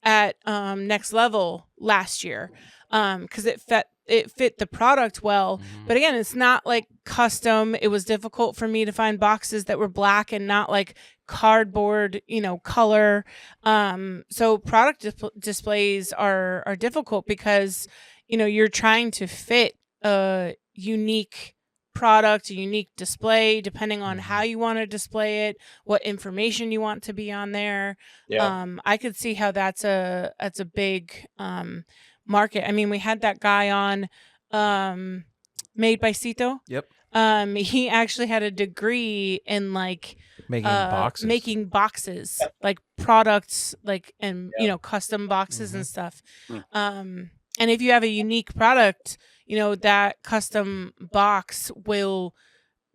at Next Level last year, because it fit the product well. But again, it's not like custom. It was difficult for me to find boxes that were black and not like cardboard, color. So product displays are difficult because you're trying to fit a unique product, a unique display, depending on how you want to display it, what information you want to be on there. yeah, I could see how that's a big market. I mean, we had that guy on Made by Cito. Yep. He actually had a degree in like making boxes, like products, like, and Yeah. custom boxes and stuff. Mm. And if you have a unique product, that custom box will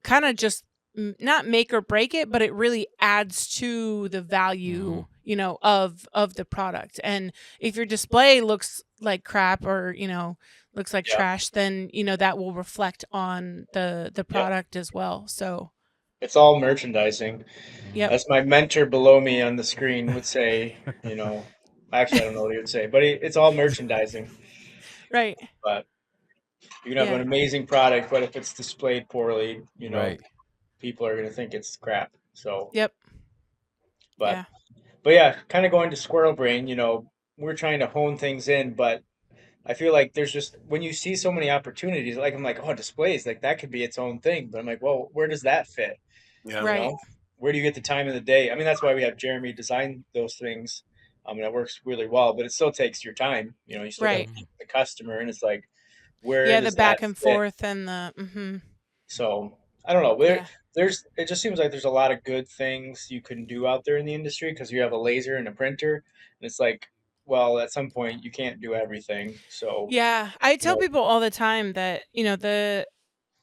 kind of just not make or break it, but it really adds to the value, of the product. And if your display looks like crap, or looks like Yeah. trash, then that will reflect on the Yeah. product as well. So It's all merchandising. yep. As my mentor below me on the screen would say, actually, I don't know what he would say, but it's all merchandising. Right. But you can have an Yeah. amazing product, but if it's displayed poorly, Right. people are going to think it's crap. So, Yep. but Yeah. but yeah, kind of going to squirrel brain, we're trying to hone things in, but I feel like there's just when you see so many opportunities, like I'm like, oh, displays, like that could be its own thing. But I'm like, well, where does that fit? Yeah. You Right. know, where do you get the time of the day? I mean, that's why we have Jeremy design those things. That works really well, but it still takes your time. You still got to Right. keep the customer, and it's like, where Yeah, the does that back and fit? forth and the So I don't know. yeah. There's it just seems like there's a lot of good things you can do out there in the industry because you have a laser and a printer, and it's like, well, at some point you can't do everything. So Yeah, I you tell know, people all the time that, the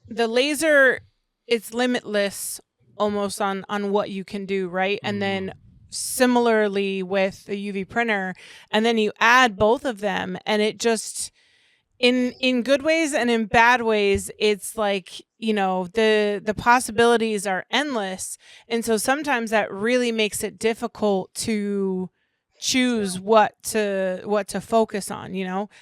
laser, it's limitless almost on what you can do, right? And then similarly with the UV printer, and then you add both of them, and it just, in good ways and in bad ways, it's like, the possibilities are endless. And so sometimes that really makes it difficult to choose what to focus on.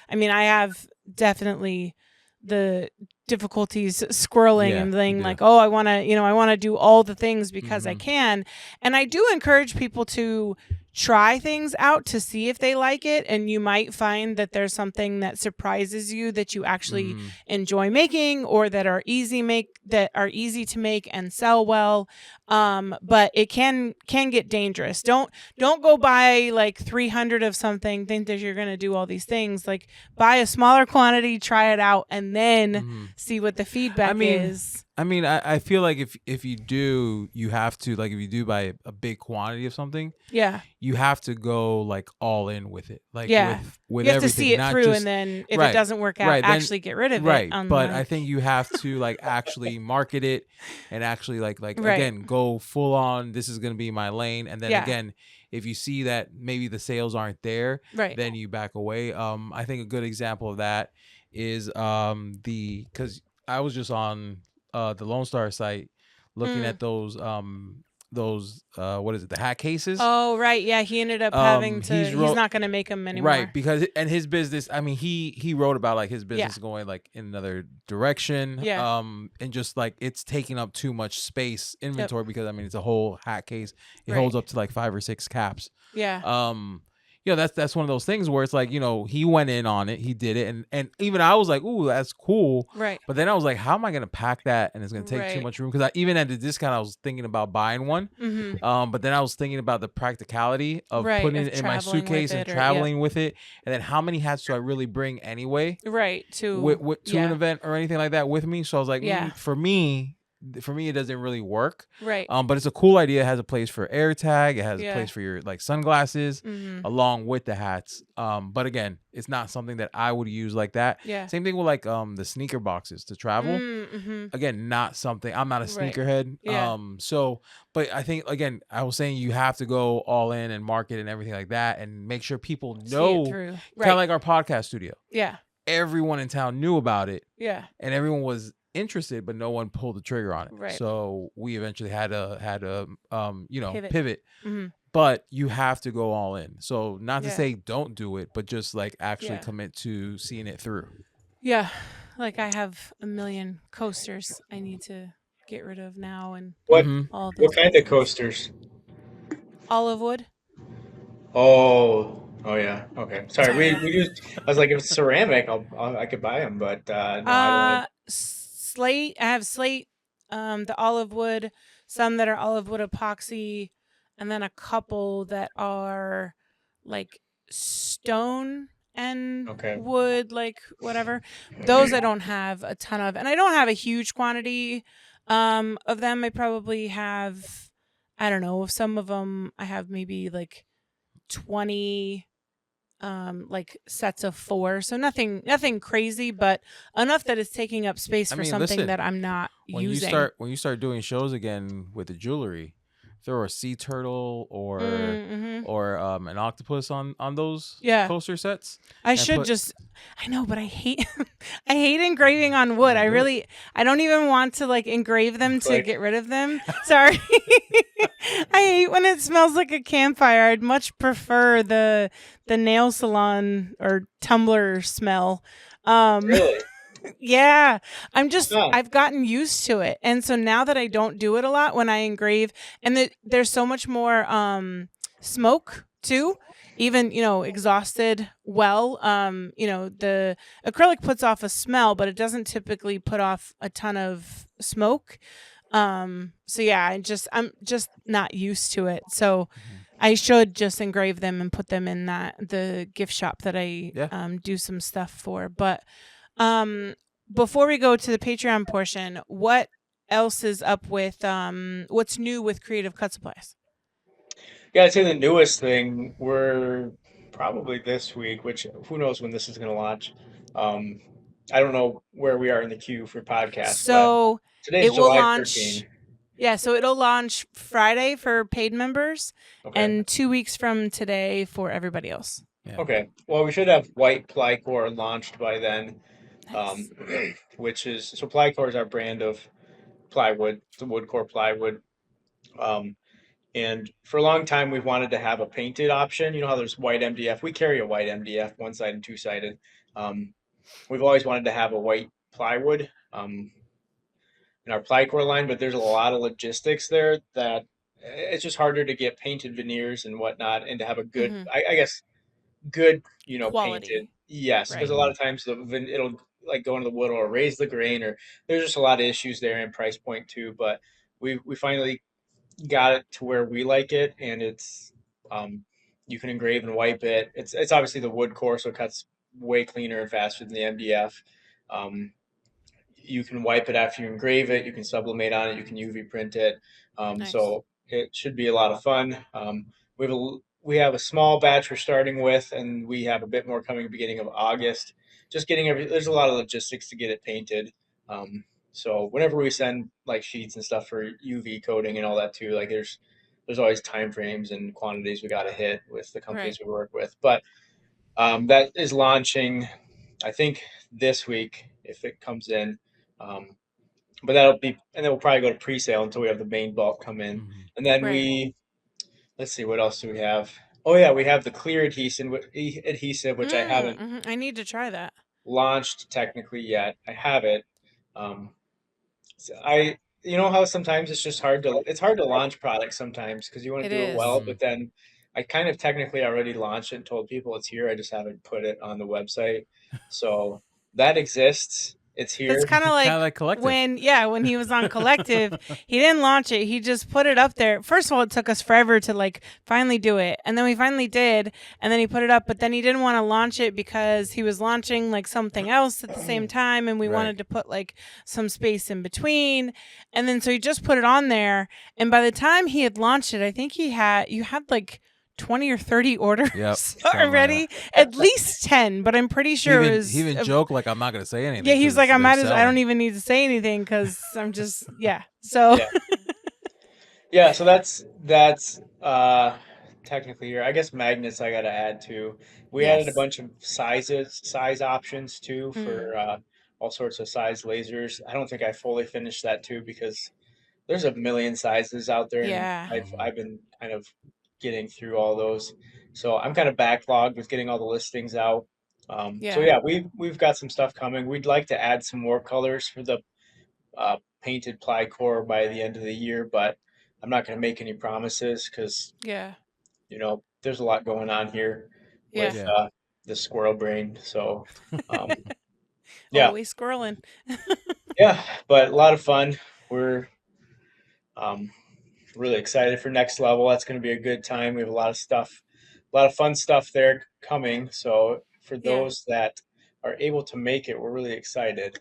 I mean, I have definitely the difficulties squirreling Yeah, and you being do. like, oh, I want to do all the things because I Mhm. can. And I do encourage people to try things out to see if they like it, and you might find that there's something that surprises you that you actually enjoy making, or that are easy to make and sell well. But it can get dangerous. Don't go buy like 300 of something, think that you're going to do all these things. Like, buy a smaller quantity, try it out, and then see what the feedback is. I feel like if you do, you have to, like, if you do buy a big quantity of something, Yeah. you have to go like all in with it, like Yeah. with You have to everything, see it not through, just and then if it right, doesn't work out, right. Then actually get rid of it. right, but I Unlike think you have to like actually market it and actually like Right. again go full on. This is gonna be my lane, and then Yeah. again, if you see that maybe the sales aren't there, Right. then you back away. I think a good example of that is because I was just on the Lone Star site looking Mm. at those what is it, the hat cases. Oh, right. Yeah, he ended up having to. He's not going to make them anymore. Right, because and his business, I mean, he wrote about like his business going like in another direction. Yeah. And just like it's taking up too much space Yep. inventory because I mean it's a whole hat case. It Right. holds up to like 5 or 6 caps. Yeah. That's one of those things where it's like, he went in on it, he did it, and even I was like, ooh, that's cool. Right. But then I was like, how am I gonna pack that and it's gonna take too Right. much room? Because even at the discount, I was thinking about buying one. But then I was thinking about the practicality of Right, putting of it in my traveling with suitcase and it, or- traveling with it, and then how many hats do I really bring anyway Right. To to an event or anything like that with me? So I was like, Yeah. for me, it doesn't really work. Right. But it's a cool idea. It has a place for AirTag. It has a Yeah. place for your like sunglasses, Mhm. along with the hats. But again, it's not something that I would use like that. Yeah. Same thing with like the sneaker boxes to travel. Mm-hmm. Again, not something. I'm not a Right. sneakerhead. Yeah. So, but I think again, I was saying you have to go all in and market and everything like that, and make sure people know. See it through. Kind Right. of like our podcast studio. Yeah. Everyone in town knew about it, Yeah. and everyone was interested, but no one pulled the trigger on it. Right. So we eventually had a pivot. Mhm. But you have to go all in. So not to Yeah. say don't do it, but just like actually Yeah. commit to seeing it through. Yeah. Like, I have a million coasters I need to get rid of now, and what all what those kind of things. coasters? Olive wood. Oh yeah. Okay. Sorry. We used. I was like, if it's ceramic, I could buy them, but no, I don't want Slate. I have slate. The olive wood. Some that are olive wood epoxy, and then a couple that are like stone and Okay. wood, like whatever. Those I don't have a ton of, and I don't have a huge quantity of them. I probably have, I don't know, some of them I have maybe like 20 like sets of 4, so nothing crazy, but enough that it's taking up space I for mean, something listen, that I'm not when you using. start doing shows again with the jewelry, throw a sea turtle Mm-hmm. or an octopus on those Yeah, coaster sets I and should put just, I know, but I hate I hate engraving on wood. yeah, do it. I don't even want to like engrave them to Click. get rid of them. Sorry. I hate when it smells like a campfire. I'd much prefer the nail salon or tumbler smell. Um Really? yeah, Huh. I've gotten used to it. And so now that I don't do it a lot when I engrave, and there's so much more smoke too, even, exhausted well, the acrylic puts off a smell, but it doesn't typically put off a ton of smoke. So yeah, I'm just not used to it. So Mhm. I should just engrave them and put them in the gift shop that I Yeah. do some stuff for. But um, before we go to the Patreon portion, what else is up with what's new with Creative Cut Supplies? Yeah, I'd say the newest thing, we're probably this week, which who knows when this is going to launch. Um, I don't know where we are in the queue for podcasts, but So today's it will July launch 13. yeah, so it'll launch Friday for paid members Okay. and 2 weeks from today for everybody else. Yeah. Okay. Well, we should have white Plycore launched by then, Nice. which is so Plycore is our brand of plywood, the wood core plywood. Um, and for a long time, we've wanted to have a painted option. You know how there's white MDF? We carry a white MDF, one sided and two sided. We've always wanted to have a white plywood in our Plycore line, but there's a lot of logistics there that it's just harder to get painted veneers and whatnot, and to have a good, Mhm. I guess, good, painted. Quality. Yes, because Right. a lot of times it'll like go into the wood or raise the grain, or there's just a lot of issues there and price point too. But we finally got it to where we like it, and it's um, you can engrave and wipe it. It's obviously the wood core, so it cuts way cleaner and faster than the MDF. Um, you can wipe it after you engrave it. You can sublimate on it. You can UV print it. Nice. So it should be a lot of fun. We have a small batch we're starting with, and we have a bit more coming beginning of August. Just getting there's a lot of logistics to get it painted. So whenever we send like sheets and stuff for UV coating and all that too, like there's always time frames and quantities we got to hit with the Right. companies we work with. But that is launching, I think, this week if it comes in. Um, but and then we'll probably go to pre-sale until we have the main bulk come in, Mhm. and then Right. let's see, what else do we have? Oh yeah, we have the clear adhesive, which I haven't I need to try that. launched technically yet. I have it. Um, you know how sometimes it's hard to launch products sometimes because you want It to do it is. well, Mhm. but then I kind of technically already launched it and told people it's here. I just haven't put it on the website. So that exists. It's That's here. kind of Kind of like like collective. when he was on Collective, he didn't launch it. He just put it up there. First of all, it took us forever to like finally do it. And then we finally did, and then he put it up, but then he didn't want to launch it because he was launching like something else at the same time, and we Right. wanted to put like some space in between. And then so he just put it on there, and by the time he had launched it, I think you had like 20 or 30 orders Yep. Something like already, at least 10, but I'm pretty sure it he was even joked like I'm not gonna say anything. yeah, he was like, I don't selling. even need to say anything because I'm just, yeah. So, Yeah. Yeah, so that's technically here. I guess magnets I gotta add too. We added a yes. bunch of size options too for Mm, all sorts of size lasers. I don't think I fully finished that too because there's a million sizes out there, and yeah. Mhm. I've been kind of getting through all those. So I'm kind of backlogged with getting all the listings out. So Yeah. yeah, we've got some stuff coming. We'd like to add some more colors for the painted ply core by the end of the year, but I'm not going to make any promises because Yeah. there's a lot going on here Yeah. with Yeah. the squirrel brain. So um, yeah, Always scrolling. yeah, but a lot of fun. We're um, really excited for next level. That's going to be a good time. We have a lot of stuff, a lot of fun stuff there coming. So for those that are able to make it, we're really excited.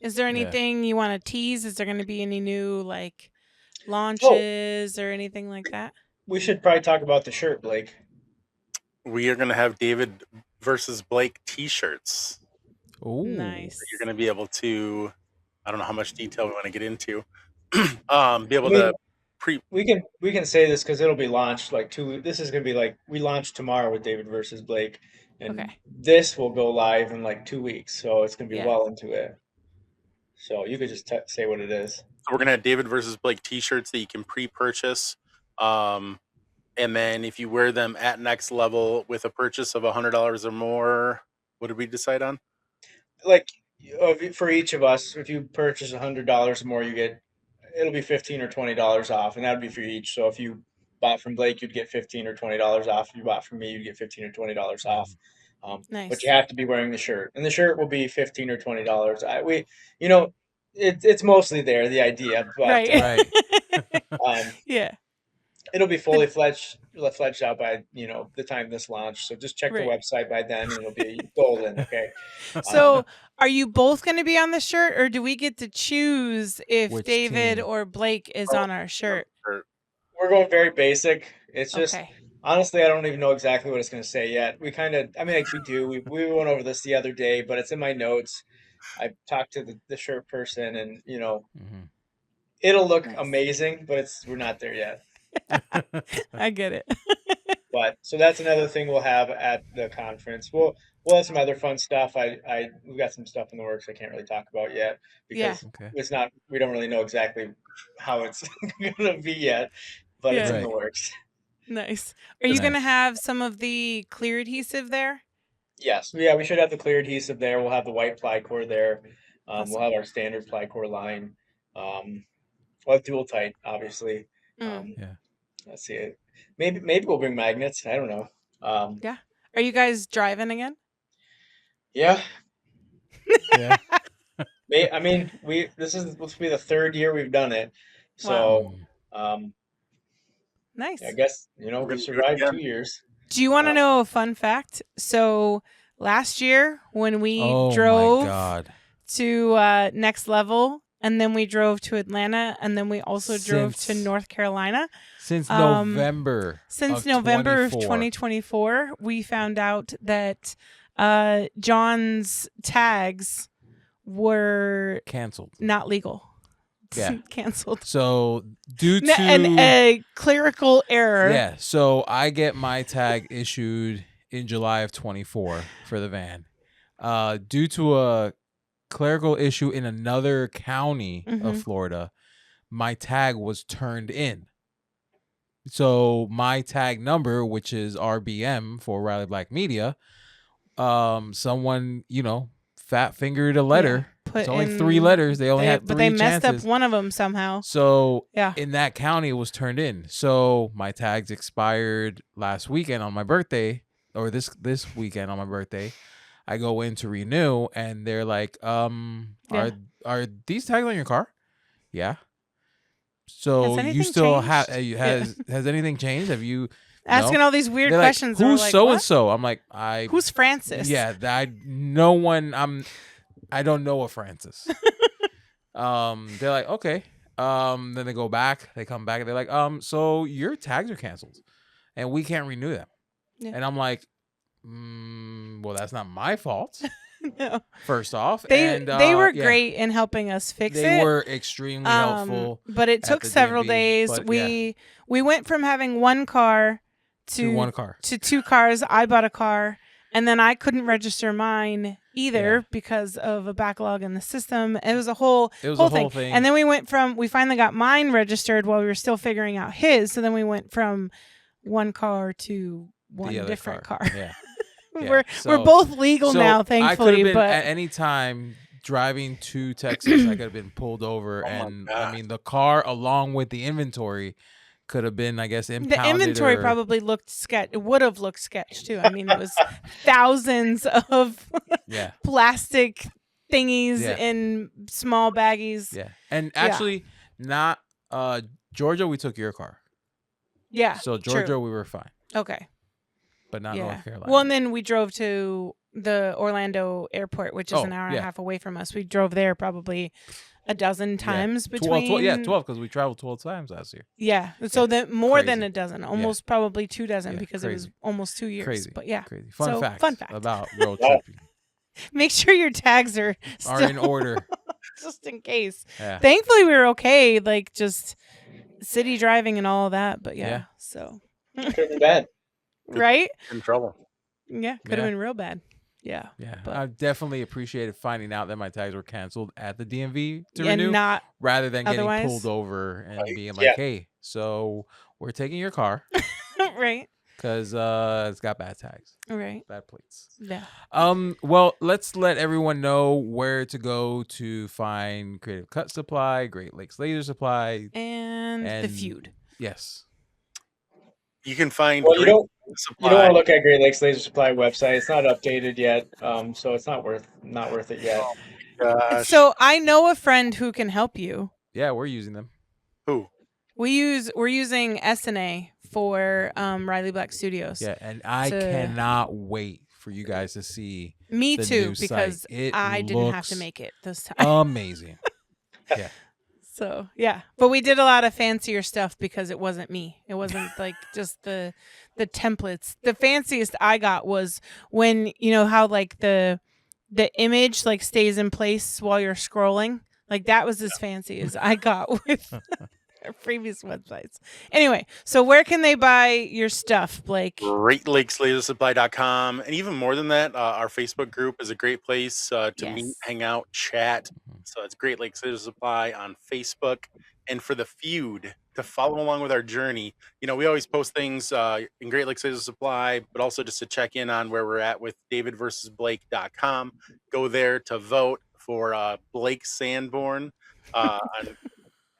Is there Yeah. anything you want to tease? Is there going to be any new like Oh, launches or anything like that? we should probably talk about the shirt, Blake. We are going to have David versus Blake T-shirts. Oh, Nice. You're going to be able to. I don't know how much detail we want to get into. Be able I mean, to pre. we can say this because it'll be launched like this is gonna be like we launch tomorrow with David versus Blake, and Okay. this will go live in like 2 weeks, so it's gonna be Yeah. well into it. So you could just say what it is. So we're going to have David versus Blake T-shirts that you can pre-purchase. And then if you wear them at Next Level with a purchase of $100 or more, what did we decide on? Like for each of us, if you purchase $100 or more, it'll be $15 or $20 off, and that'd be for each. So if you bought from Blake, you'd get $15 or $20 off. If you bought from me, you'd get $15 or $20 off. Nice. But you have to be wearing the shirt, and the shirt will be $15 or $20. It's mostly there, the idea, but Right. Yeah. it'll be fully fledged out by the time this launch. So just check the Right. website by then, and it'll be golden. Okay. So, are you both going to be on the shirt, or do we get to choose if Which David team? or Blake is on our shirt? We're going very basic. It's just Okay. honestly, I don't even know exactly what it's going to say yet. We do. We went over this the other day, but it's in my notes. I talked to the shirt person, and Mhm. it'll look Nice. amazing, but we not there yet. I get it. But so that's another thing we'll have at the conference. We'll have some other fun stuff. We've got some stuff in the works I can't really talk about yet because Okay. it's not. We don't really know exactly how it's gonna be yet, but it's in Yeah. the Right. works. Nice. Are you going to Nice. have some of the clear adhesive there? Yes, yeah, we should have the clear adhesive there. We'll have the white ply core there. Awesome. We'll have our standard ply core line. We'll have dual tight, obviously. Yeah. Let's see it. Maybe we'll bring magnets. I don't know. Yeah. Are you guys driving again? Yeah. Yeah. I mean, this is supposed to be the third year we've done it, so Nice. I guess We're gonna we do it survived again. 2 years. Do you want to know a fun fact? So last year when we Oh my drove God. to Next Level, and then we drove to Atlanta, and then we also drove to Since- North Carolina. Since November. Since of November of 24. 2024, we found out that John's tags were Canceled. not legal. Yeah. Canceled. So due to a clerical error. Yeah, so I get my tag issued in July of 24 for the van. Due to a clerical issue in another county of Florida, my tag was turned in. So my tag number, which is RBM for Riley Black Media, someone, fat fingered a letter. It's only 3 letters. They only have 3 but they messed chances. up one of them somehow. So Yeah. in that county, it was turned in. So my tags expired last weekend on my birthday, or this weekend on my birthday. I go in to renew, and they're like, are these tags on your car? Yeah. So Has you anything still have changed? has anything changed? Have you Asking all these weird They're like, questions. and we're who's like, so what? and so? I'm like, Who's Francis? Yeah, I don't know a Francis. They're like, okay. Then they go back. They come back. And they're like, so your tags are canceled, and we can't renew them. Yeah. And I'm like, well, that's not my fault. No. First off, They were yeah, great in helping us fix it. They were extremely helpful, but it at took the several DMV, days. but We went from having one car to one car. to 2 cars. I bought a car, and then I couldn't register mine either Yeah. because of a backlog in the system. It was a whole whole thing. And then we finally got mine registered while we were still figuring out his. So then we went from one car to one The other different car. Yeah. we're So- both legal so now, I could have thankfully. been But at any time driving to Texas, I could have been pulled over, my and God. I mean the car along with the inventory could have been, I guess, impounded. the inventory or- probably looked sketch. It would have looked sketch too. I mean, it was thousands of Yeah, plastic thingies Yeah. in small baggies. yeah, and actually, not Georgia. We took your car, Yeah. so Georgia true. we were fine, Okay. but not Yeah. North Carolina. Well, and then we drove to the Orlando airport, which is an hour and a half away from us. We drove there probably a dozen times between 12 because we traveled 12 times last year. Yeah. So more Crazy. than a dozen, almost probably 2 dozen because crazy. it was almost 2 years. Crazy. But yeah. Crazy. Fun fact about road tripping. Make sure your tags are in order. just in case. Yeah. Thankfully we were okay, like just city driving and all of that, but so Could have been bad. right? In trouble. Yeah, could have been real bad. Yeah. Yeah. But I definitely appreciated finding out that my tags were canceled at the DMV to renew not rather than getting otherwise. pulled over and being like, hey, so we're taking your car. Right. Because it's got bad tags. Right. Bad plates. Yeah. Well, let's let everyone know where to go to find Creative Cut Supply, Great Lakes Laser Supply, and the Feud. Yes. You can find Well, you don't Supply. want to look at Great Lakes Laser Supply website. It's not updated yet, so it's not worth it yet. Gosh. So I know a friend who can help you. Yeah, we're using them. Who? We're using SNA for Riley Black Studios. Yeah, and I cannot wait for you guys to see. Me the too, new because site. I didn't have to make it this time. Amazing. Yeah. So yeah, but we did a lot of fancier stuff because it wasn't me. It wasn't like just the templates. The fanciest I got was when how like the image like stays in place while you're scrolling. Like that was as fancy as I got with our previous websites. Anyway, so where can they buy your stuff, Blake? GreatLakesLaserSupply.com, and even more than that, our Facebook group is a great place to meet, hang out, chat. So it's Great Lakes Laser Supply on Facebook. And for the Feud, to follow along with our journey, we always post things in Great Lakes Laser Supply, but also just to check in on where we're at with DavidVersusBlake.com. Go there to vote for Blake Sanborn on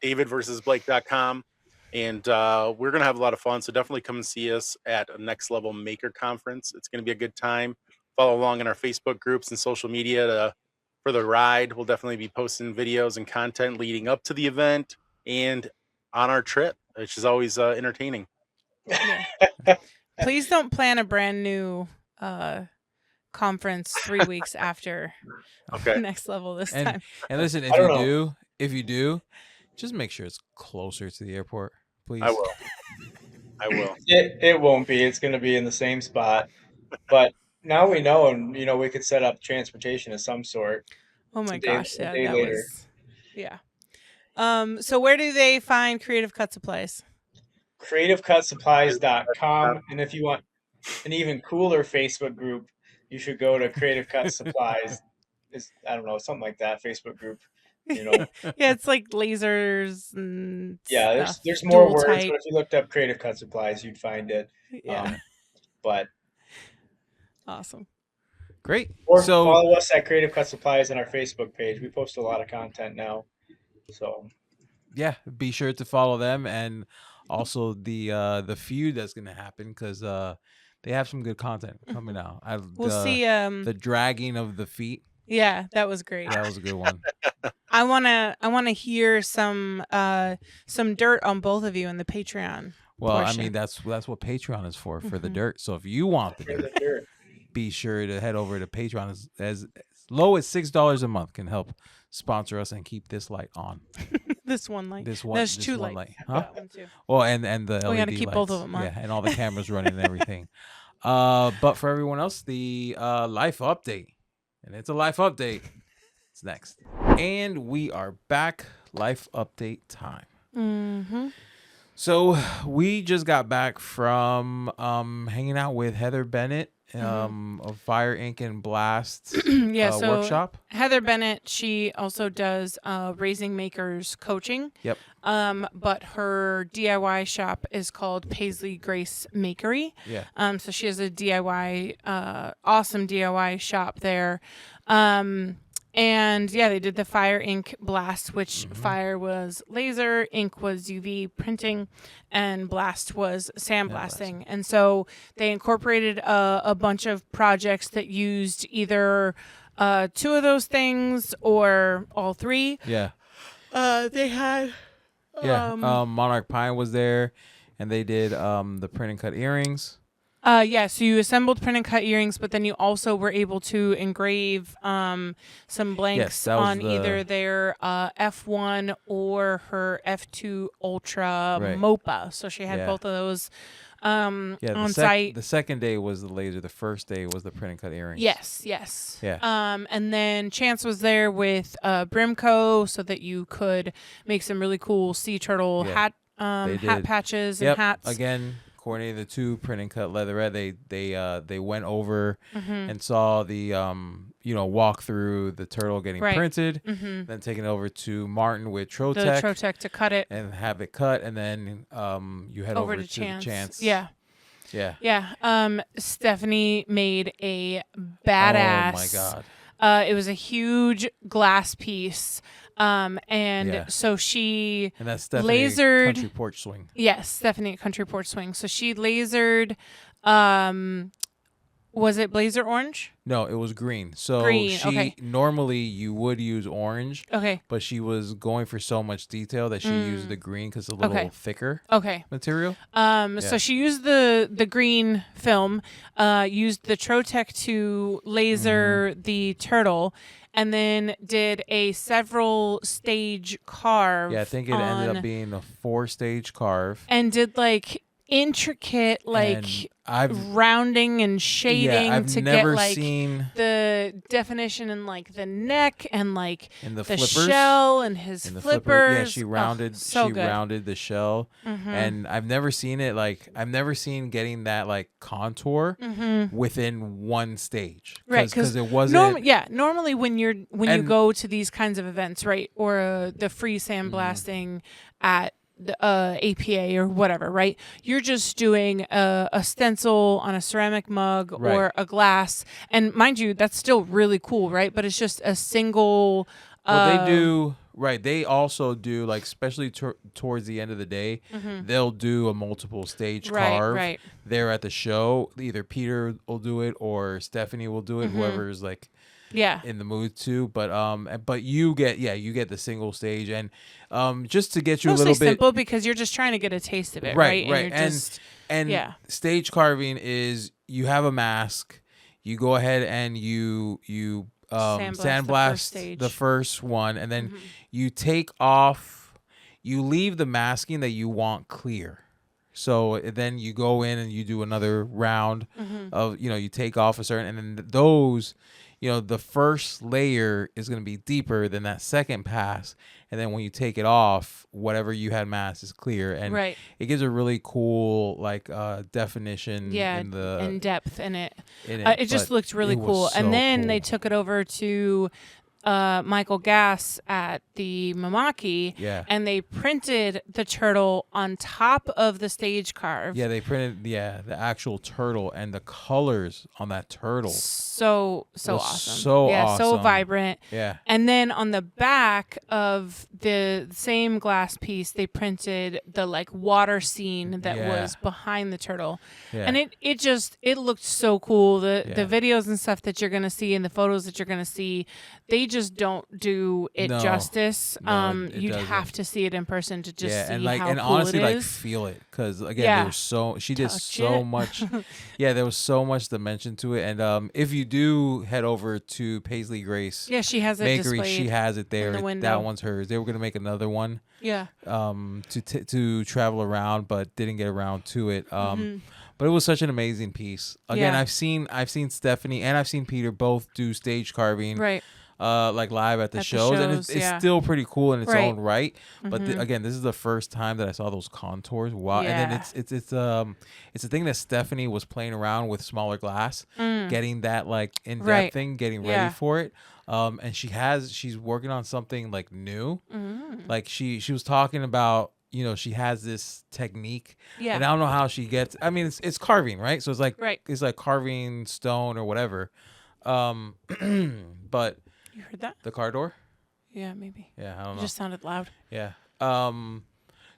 DavidVersusBlake.com. And we're going to have a lot of fun. So definitely come and see us at a Next Level Maker Conference. It's going to be a good time. Follow along in our Facebook groups and social media for the ride. We'll definitely be posting videos and content leading up to the event and on our trip, which is always entertaining. Yeah. Please don't plan a brand new conference 3 weeks after Next Level this time. And listen, if you do, just make sure it's closer to the airport, please. I will. It won't be. It's going to be in the same spot. But now we know, and we could set up transportation of some sort. Oh my gosh, yeah, that was So where do they find Creative Cut Supplies? CreativeCutSupplies.com, and if you want an even cooler Facebook group, you should go to Creative Cut Supplies. I don't know, something like that Facebook group. Yeah, it's like lasers and there's more words, but if you looked up Creative Cut Supplies, you'd find it. Yeah. But awesome. Great. Or follow us at Creative Cut Supplies on our Facebook page. We post a lot of content now. So yeah, be sure to follow them, and also the feud that's gonna happen because they have some good content coming out. We'll see the dragging of the feet. Yeah, that was great. That was a good one. I wanna hear some dirt on both of you in the Patreon. Well, portion. I mean that's what Patreon is for the dirt. So if you want the dirt, be sure to head over to Patreon. As low as $6 a month can help sponsor us and keep this light on. This one light. There's two one lights. light. Huh? That one too. Well, and the LED we got to keep lights. both of them on. Yeah, and all the cameras running and everything. But for everyone else, the life update, and it's a life update. It's next, and we are back. Life update time. Mm-hmm. So we just got back from hanging out with Heather Bennett of Fire Ink and Blast workshop. Heather Bennett, she also does Raising Makers coaching. Yep. But her DIY shop is called Paisley Grace Makery. Yeah. So she has a DIY, awesome DIY shop there. And yeah, they did the Fire Ink Blast, which Fire was laser, Ink was UV printing, and Blast was sandblasting. And so they incorporated a bunch of projects that used either two of those things or all three. Yeah. They had Monarch Pine was there, and they did the print and cut earrings. Yeah, so you assembled print and cut earrings, but then you also were able to engrave some blanks that was on either their F1 or her F2 Ultra Right. MOPA. So she had Yeah. both of those Yeah, on site. the second day was the laser. The first day was the print and cut earrings. Yes. Yeah. And then Chance was there with Brimco so that you could make some really cool sea turtle Yeah. hat patches and hats. Again, coordinated the two print and cut leatherette. They went over and saw the walk through the turtle getting printed, then taking it over to Martin with The Trotec Trotec to cut it. and have it cut, and then you head over to Chance. Chance. Yeah. Yeah. Stephanie made a badass. Oh my God. It was a huge glass piece. So she And that's Stephanie lasered Country Porch Swing. Yes, Stephanie at Country Porch Swing. So she lasered was it blazer orange? No, it was green. So Green, okay. Normally you would use orange. Okay. But she was going for so much detail that she used the green because it's a little thicker material. So she used the green film, used the Trotec to laser the turtle, and then did a several stage carve. Yeah, I think it ended up being a 4-stage carve. And did like intricate rounding and shading I've never get seen the definition in like the neck and like the shell and his flippers. Yeah, she rounded rounded the shell, and I've never seen it I've never seen getting that like contour within one stage, right? Because it wasn't. Normally when you go to these kinds of events, right, or the free sandblasting at the APA or whatever, right? You're just doing a stencil on a ceramic mug or a glass, and mind you, that's still really cool, right? But it's just a single. Well, they do. Right. They also do, like, especially towards the end of the day, they'll do a multiple stage carve there at the show. Either Peter will do it or Stephanie will do it, whoever's like in the mood to. But you get the single stage, and just to get you mostly a little bit simple because you're just trying to get a taste of it, right? And stage carving is you have a mask, you go ahead and you sandblast the first one, and then you take off, you leave the masking that you want clear. So then you go in and you do another round of, you take off a certain, and then those, the first layer is going to be deeper than that second pass. And then when you take it off, whatever you had masked is clear. And it gives a really cool, like, definition and depth in it. It just looked really cool. And then they took it over to Michael Gass at the Mamaki, and they printed the turtle on top of the stage carve. Yeah, they printed the actual turtle, and the colors on that turtle. So awesome. So awesome. So vibrant. Yeah. And then on the back of the same glass piece, they printed the like water scene that was behind the turtle. Yeah. And it looked so cool. The videos and stuff that you're gonna see and the photos that you're gonna see, they just don't do it justice. You'd have to see it in person to just see how cool honestly, it is. like, feel it, because again, she did so much. Yeah, there was so much dimension to it, and if you do head over to Paisley Grace, she has it Bakery, displayed. She has it there. In the window. That one's hers. They were gonna make another one. Yeah. To travel around, but didn't get around to it. But it was such an amazing piece. Again, I've seen Stephanie and I've seen Peter both do stage carving. Right. Like live at the shows, and it's still pretty cool in its own right. But again, this is the first time that I saw those contours. Wow! And then it's a thing that Stephanie was playing around with smaller glass, getting that like in depth thing, getting ready for it. And she's working on something like new. Like she was talking about, she has this technique, and I don't know how she gets. I mean, it's carving, right? So it's like it's like carving stone or whatever. But you heard that? The car door? Yeah, maybe. Yeah, I don't know. It just sounded loud. Yeah.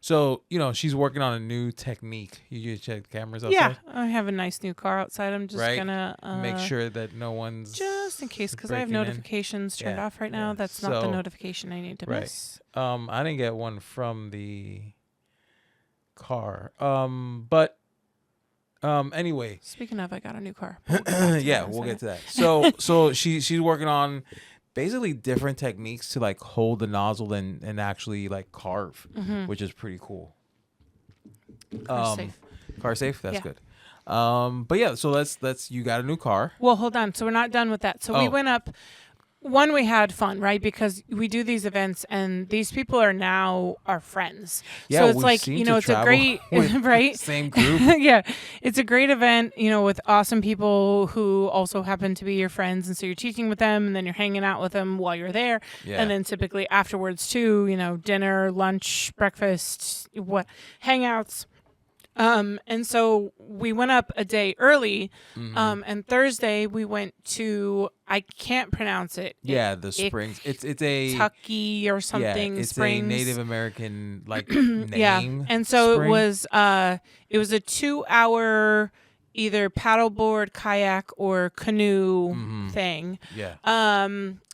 So, she's working on a new technique. You check the cameras outside? Yeah, I have a nice new car outside. I'm just gonna make sure that no one's just in case, because I have notifications turned off right now. That's not the notification I need to miss. I didn't get one from the car. But Anyway, Speaking of, I got a new car. yeah, we'll get to that. So she's working on basically different techniques to like hold the nozzle and actually like carve, which is pretty cool. Safe. Car safe. That's Yeah. good. But yeah, so let's you got a new car. Well, hold on. So we're not done with that. So we went up. One, we had fun, right? Because we do these events, and these people are now our friends. Yeah, so it's we like, seem you to know, it's a travel great, with right? Same group. Yeah, it's a great event, you know, with awesome people who also happen to be your friends, and so you're teaching with them, and then you're hanging out with them while you're there, Yeah. and then typically afterwards too, you know, dinner, lunch, breakfast, hangouts. And so we went up a day early, and Thursday we went to, I can't pronounce it. Yeah, the springs. It's a Kentucky or something. Yeah, it's springs. a Native American like name. Yeah, and so spring. it was a 2-hour either paddleboard, kayak, or canoe thing. Yeah.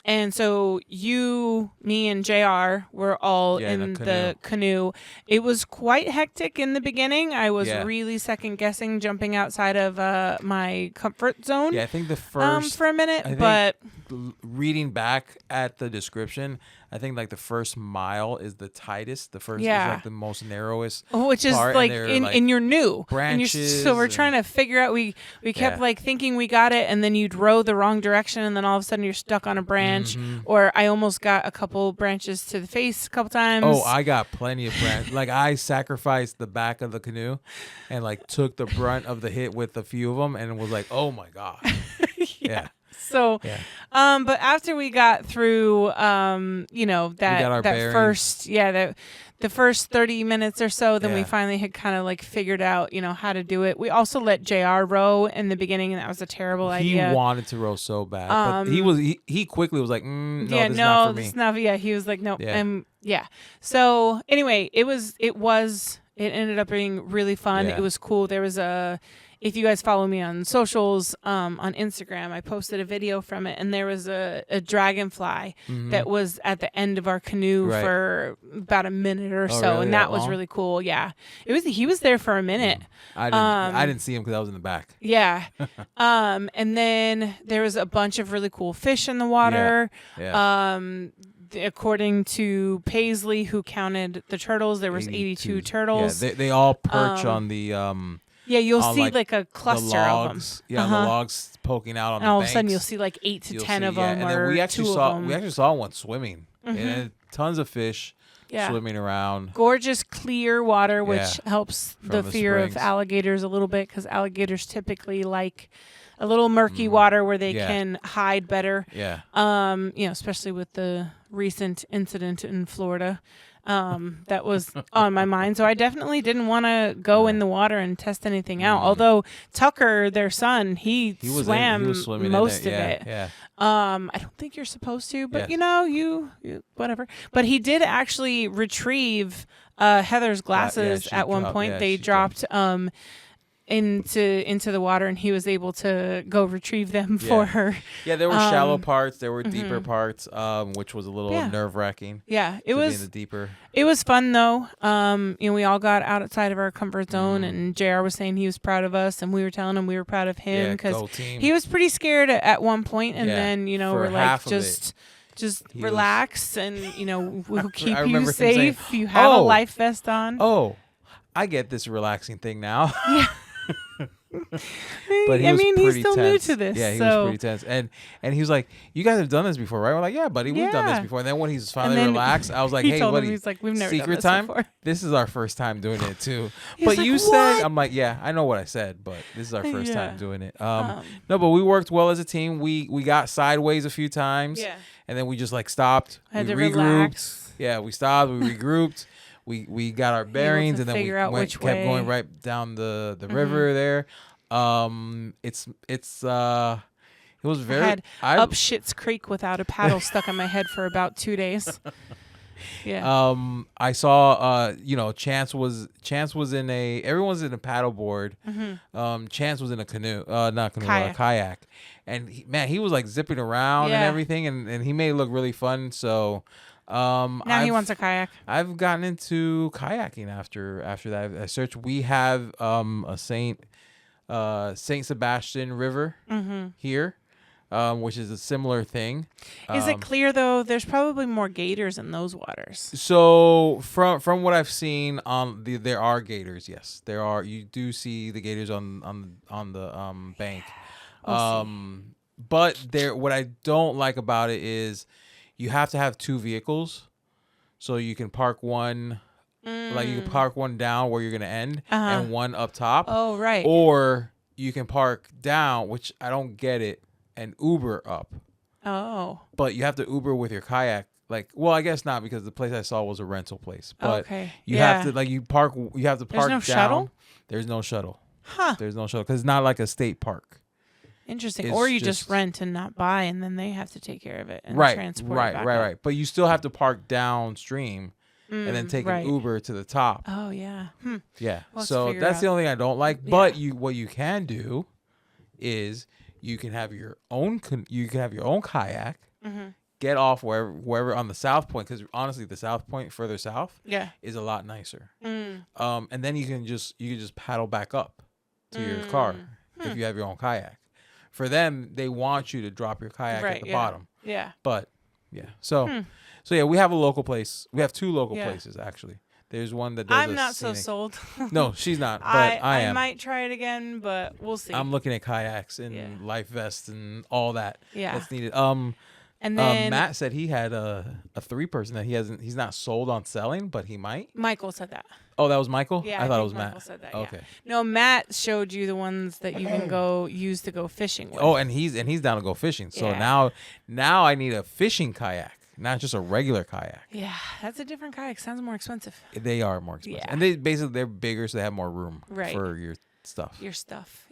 And so you, me, and JR were all in the canoe. It was quite hectic in the beginning. I was really second guessing jumping outside of my comfort zone. Yeah, I think the first for a minute, but reading back at the description, I think like the first mile is the tightest. The first is like the most narrowest. Which is part, like in your new branches. So we're trying to figure out. We kept like thinking we got it, and then you'd row the wrong direction, and then all of a sudden you're stuck on a branch. Or I almost got a couple branches to the face a couple times. Oh, I got plenty of branches. Like I sacrificed the back of the canoe, and like took the brunt of the hit with a few of them, and was like, oh my god. Yeah. So, but after we got through, you know, that first, the first 30 minutes or so, then we finally had kind of like figured out, you know, how to do it. We also let JR row in the beginning, and that was a terrible idea. He wanted to row so bad, but he quickly was like, no, this is not for me. It's not, he was like, nope. Yeah. So anyway, it ended up being really fun. Yeah. It was cool. There was if you guys follow me on socials, on Instagram, I posted a video from it, and there was a dragonfly that was at the end of our canoe for about a minute or so, really? and that was really cool. Yeah, he was there for a minute. I didn't see him because I was in the back. Yeah, and then there was a bunch of really cool fish in the water. Yeah. According to Paisley, who counted the turtles, there was 82 turtles. Yeah, they all perch on the yeah, you'll see like a cluster of them. Yeah, the logs poking out on the banks. And all of a sudden, you'll see like 8 to 10 of them, and then or we actually 2 saw of them. we actually saw one swimming. And tons of fish swimming around. Gorgeous clear water, which helps From the the fear of springs. alligators a little bit, because alligators typically like a little murky water where they can hide better. Yeah. You know, especially with the recent incident in Florida. That was on my mind. So I definitely didn't want to go in the water and test anything out. Although Tucker, their son, he swam most of it. Yeah. I don't think you're supposed to, but you know, you whatever. But he did actually retrieve Heather's glasses at one point. They dropped into the water, and he was able to go retrieve them for her. Yeah, there were shallow parts, there were deeper parts, which was a little nerve-wracking. Yeah, it was the deeper. It was fun though. You know, we all got outside of our comfort zone, and JR was saying he was proud of us, and we were telling him we were proud of him, because he was pretty scared at one point, and then, you know, we're like, just relax, and, you know, we'll keep you safe. Saying, you have a life vest on. Oh, I get this relaxing thing now. Yeah. But he's still new to this. Yeah, he was pretty tense. And he was like, you guys have done this before, right? We're like, yeah, buddy, we've done this before. And then when he's finally relaxed, I was like, hey, buddy, he's like, we've never secret done this time? before. This is our first time doing it too. But like, you said, I'm like, yeah, I know what I said, but this is our first time doing it. No, but we worked well as a team. We got sideways a few times. Yeah. And then we just like stopped. Had we to regrouped. relax. Yeah, we stopped, we regrouped. We got our bearings, and then we kept going right down the river there. It was very. I had up Schitt's Creek without a paddle stuck on my head for about 2 days. Yeah. I saw. You know, Chance was in a. Everyone's in a paddleboard. Chance was in a canoe. Not canoe. Kayak. And he was like zipping around and everything, and he made it look really fun. So. Now he wants a kayak. I've gotten into kayaking after that. I searched. We have a Saint Saint Sebastian River here, which is a similar thing. Is it clear though? There's probably more gators in those waters. So from what I've seen, there are gators. Yes, there are. You do see the gators on the bank. But what I don't like about it is you have to have 2 vehicles, so you can park one. Like you can park one down where you're gonna end, and one up top. Oh, right. Or you can park down, which I don't get it, and Uber up. Oh. But you have to Uber with your kayak. Like, well, I guess not, because the place I saw was a rental place. But you have to You have to park There's no down. shuttle? There's no shuttle. Huh. There's no shuttle because it's not like a state park. Interesting. It's Or you just rent and not buy, and then they have to take care of it and transport it back up. Right. But you still have to park downstream and then take an Uber to the top. Oh yeah. Yeah. We'll So that's the only thing I don't like. Yeah. But what you can do is you can have your own kayak. Get off wherever on the South Point, because honestly, the South Point further south is a lot nicer. And then you can just paddle back up to your car if you have your own kayak. For them, they want you to drop your kayak at the bottom. Yeah. But yeah, so yeah, we have a local place. We have 2 local places actually. There's one that does. I'm not so sold. No, she's not. But I am. I might try it again, but we'll see. I'm looking at kayaks and life vests and all that. Yeah. That's needed. And then Matt said he had a 3-person that he's not sold on selling, but he might. Michael said that. Oh, that was Michael? Yeah, I thought it think was Michael Matt. said that, Okay. Yeah. No, Matt showed you the ones that you can use to go fishing with. Oh, and he's down to go fishing. So now I need a fishing kayak, not just a regular kayak. Yeah, that's a different kayak. Sounds more expensive. They are more expensive. Yeah. And they're bigger, so they have more room for your stuff.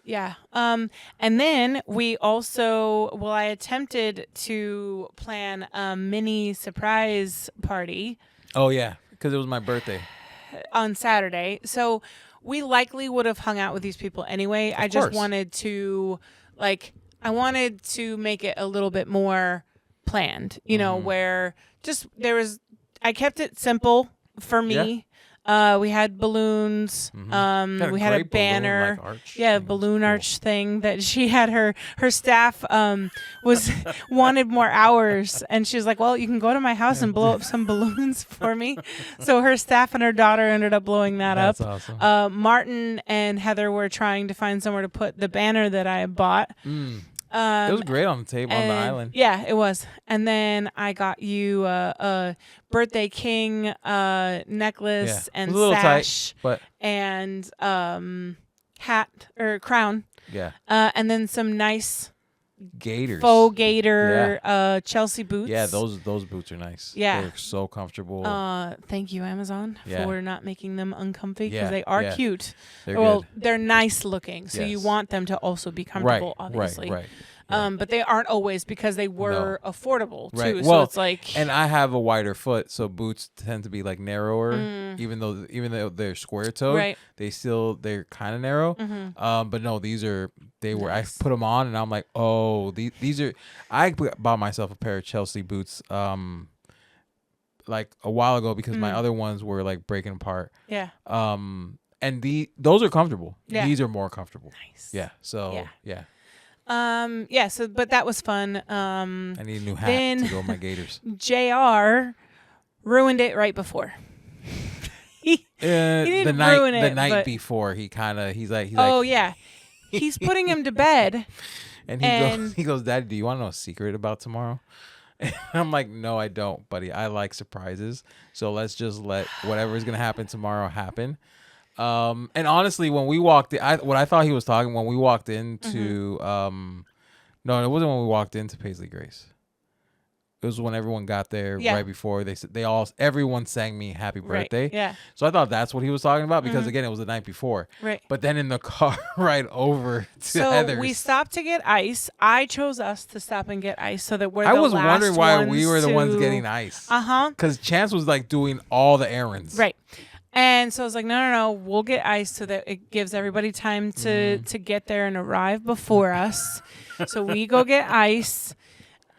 Yeah. And then we also, I attempted to plan a mini surprise party. Oh yeah, because it was my birthday on Saturday. So we likely would have hung out with these people anyway. I just wanted to make it a little bit more planned, where I kept it simple for me. We had balloons. We had a banner. Balloon arch thing that she had. Her staff wanted more hours, and she was like, "Well, you can go to my house and blow up some balloons for me." So her staff and her daughter ended up blowing that up. That's awesome. Martin and Heather were trying to find somewhere to put the banner that I bought. It was great on the table on the island. Yeah, it was. And then I got you a birthday king necklace and a little sash, tight, but and hat or crown. Yeah. And then some nice gators, faux gator Chelsea boots. Yeah, those boots are nice. Yeah, they're so comfortable. Thank you, Amazon, for not making them uncomfy, because Yeah, they are yeah. cute. They're good. They're nice looking, so you Yes. want them to also be comfortable, obviously. Right. But they aren't always, because they were affordable too. Right. So Well, it's like, and I have a wider foot, so boots tend to be like narrower, even though they're square toed, Right. they're kind of narrow. But no, I put them on and I'm like, oh, these are. I bought myself a pair of Chelsea boots like a while ago, because my other ones were like breaking apart. yeah. And those are comfortable. Yeah. These are more comfortable. Nice. Yeah. So Yeah. yeah. So, but that was fun. I need a new hat then to go with my Gators. JR ruined it right before. he didn't ruin it, the night but- before, he's like, yeah. He's putting him to bed. and he goes, Daddy, do you want to know a secret about tomorrow? And I'm like, no, I don't, buddy. I like surprises. So let's just let whatever's going to happen tomorrow happen. And honestly, when we walked in, what I thought he was talking when we walked into, no, it wasn't when we walked into Paisley Grace. It was when everyone got there right before everyone sang me happy birthday. Right. Yeah. So I thought that's what he was talking about, because again, it was the night before. Right. But then in the car ride over to Heather's. We stopped to get ice. I chose us to stop and get ice so that we're I the was last wondering why we were the ones to- getting ice. Uh-huh. Because Chance was like doing all the errands. Right. And so I was like, no, we'll get ice so that it gives everybody time to get there and arrive before us. So we go get ice.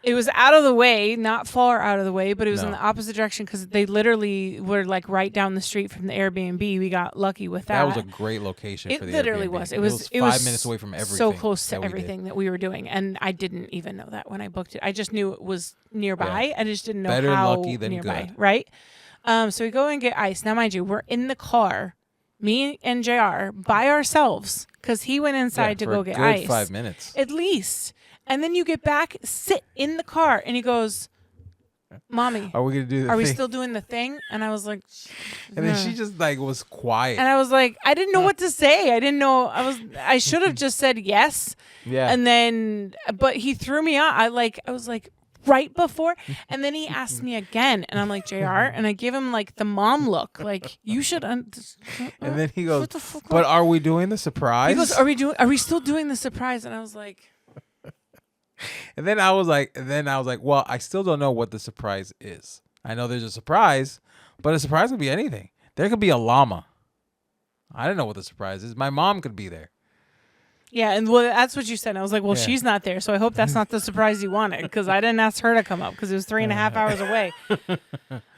It was out of the way, not far out of the way, but it was in No. the opposite direction because they literally were like right down the street from the Airbnb. We got lucky with that. That was a great location It for the literally Airbnb. was. It was 5 minutes away from everything. So close to that we did. everything that we were doing, and I didn't even know that when I booked it. I just knew it was nearby. Yeah. I just didn't know Better how lucky than nearby. good. Right. So we go and get ice. Now, mind you, we're in the car, me and JR by ourselves because he went inside to for go a get good ice. 5 minutes. At least. And then you get back, sit in the car, and he goes, "Mommy, Are we gonna do? are we still doing the thing?" And I was like, And then she just like was quiet. and I was like, I didn't know what to say. I didn't know. I should have just said yes. Yeah. And then, but he threw me out. I was like right before, and then he asked me again, and I'm like, JR, and I give him like the mom look, like you should. And then he goes, "What the fuck?" "But are we doing the surprise?" He goes, Are we still doing the surprise? And I was like, And then I was like, well, I still don't know what the surprise is. I know there's a surprise, but a surprise could be anything. There could be a llama. I don't know what the surprise is. My mom could be there. yeah, and well, that's what you said. And I was like, well, Yeah. she's not there, so I hope that's not the surprise you wanted, because I didn't ask her to come up because it was 3.5 hours away.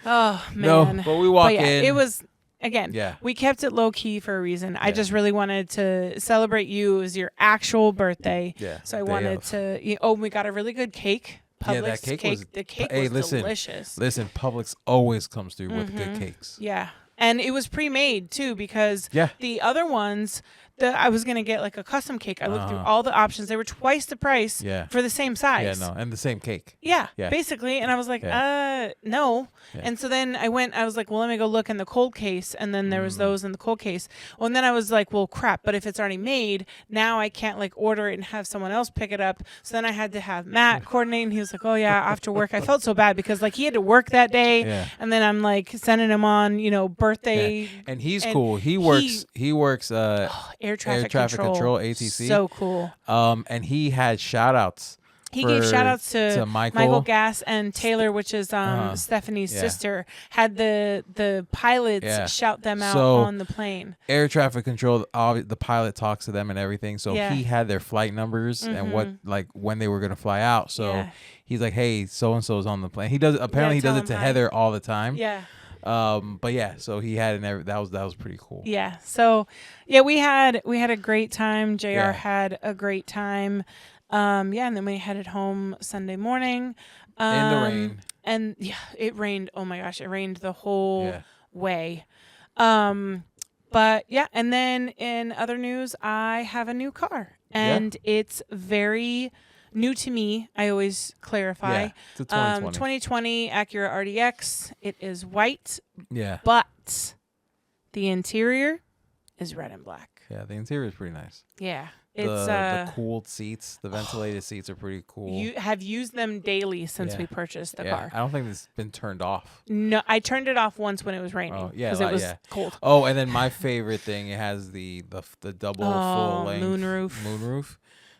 Oh man, No, but we walk yeah, in. It was. Again, Yeah. we kept it low key for a reason. I just really wanted to celebrate you. It was your actual birthday. Yeah, So I day wanted of. to. We got a really good cake. Yeah, that Publix cake was. The cake Hey, was listen, delicious. listen. Publix always comes through with good cakes. Yeah. And it was pre-made too, because Yeah. the other ones that I was gonna get like a custom cake. I looked through all the options. They were twice the price Yeah. for the same size. Yeah, no, and the same cake. Yeah, Yeah. basically. And I was like, no. Yeah. And so then I was like, well, let me go look in the cold case. And then there Mm. was those in the cold case. Well, and then I was like, well, crap. But if it's already made, now I can't like order it and have someone else pick it up. So then I had to have Matt coordinate. And he was like, oh, yeah, after work. I felt so bad because like he had to work that day. Yeah. And then I'm like sending him on, birthday. Yeah. And he's and cool. He works Air traffic control, ATC. So cool. And he had shout outs. He gave shout outs to Michael Gass and Taylor, which is Stephanie's yeah. sister, had the pilots Yeah. shout them out So- on the plane. Air traffic control, the pilot talks to them and everything. So Yeah. he had their flight numbers and what like when they were gonna fly out. So Yeah. he's like, hey, so and so's on the plane. He does apparently he tell does it him to hi. Heather all the time. Yeah. But yeah, so he had that was pretty cool. Yeah. So yeah, we had a great time. JR Yeah. had a great time. And then we headed home Sunday morning. In the rain. And yeah, it rained. Oh my gosh, it rained the whole Yeah. way. But yeah, and then in other news, I have a new car, and it's very new to me. I always clarify. Yeah, it's a 2020. 2020 Acura RDX. It is white, Yeah. but the interior is red and black. Yeah, the interior is pretty nice. Yeah, it's The cooled seats, the ventilated seats are pretty cool. you have used them daily since Yeah. we purchased the yeah, car. I don't think it's been turned off. No, I turned it off once when it was raining Oh, yeah, because it was yeah. cold. Oh, and then my favorite thing, it has the double full length moonroof,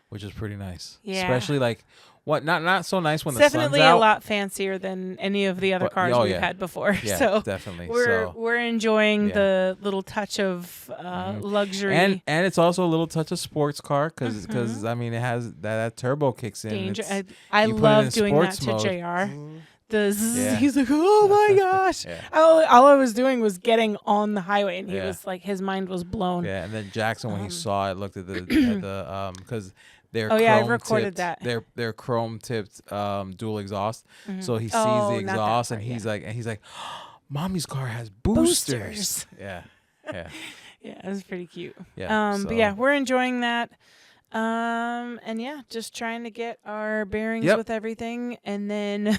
which is pretty nice. Yeah. Especially like not so nice when It's the sun's definitely out. a lot fancier than any of the other But- cars oh, we've yeah. had before. Yeah, So definitely. we're enjoying Yeah. the little touch of luxury. And it's also a little touch of sports car because Mm-hmm. I mean it has that turbo kicks in. danger. It's- I you put it love in doing that sports to mode. JR. The zzz, Yeah. he's like, oh my gosh! Yeah. All I was doing was getting on the highway, and he Yeah. was like, his mind was blown. Yeah, and then Jackson when he saw it looked at the because they're Oh, yeah, I chrome recorded tipped, that. they're chrome tipped dual exhaust. So he sees Oh, the not that exhaust part, and he's like, Mommy's car has boosters. Yeah. Yeah. Yeah, it was pretty cute. Yeah, But yeah, so- we're enjoying that. And yeah, just trying to get our bearings Yep. with everything, and then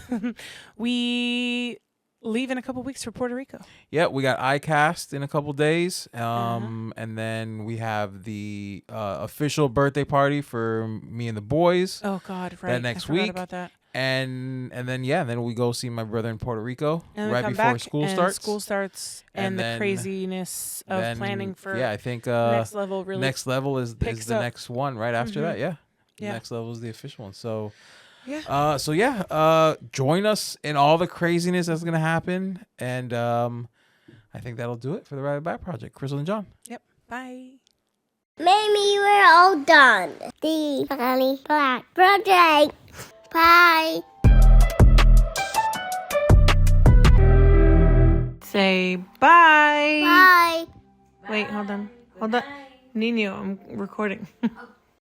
we leave in a couple weeks for Puerto Rico. Yeah, we got iCast in a couple days. Uh-huh. And then we have the official birthday party for me and the boys. Oh God, right? next I forgot week. about that. And then we go see my brother in Puerto Rico And we right come before back, school and starts. School starts, And and the then- craziness of Then, planning for yeah, I think next level. Really, next level is picks the up. next one right after that. Yeah. The Yeah. next level is the official one. So yeah. join us in all the craziness that's gonna happen, and I think that'll do it for the Ride It Back project. Crystal and John. Yep. Bye. Maybe we're all done. The Funny Black Project. Bye. say bye. Bye. Wait, hold on. Hold on. Nino, I'm recording.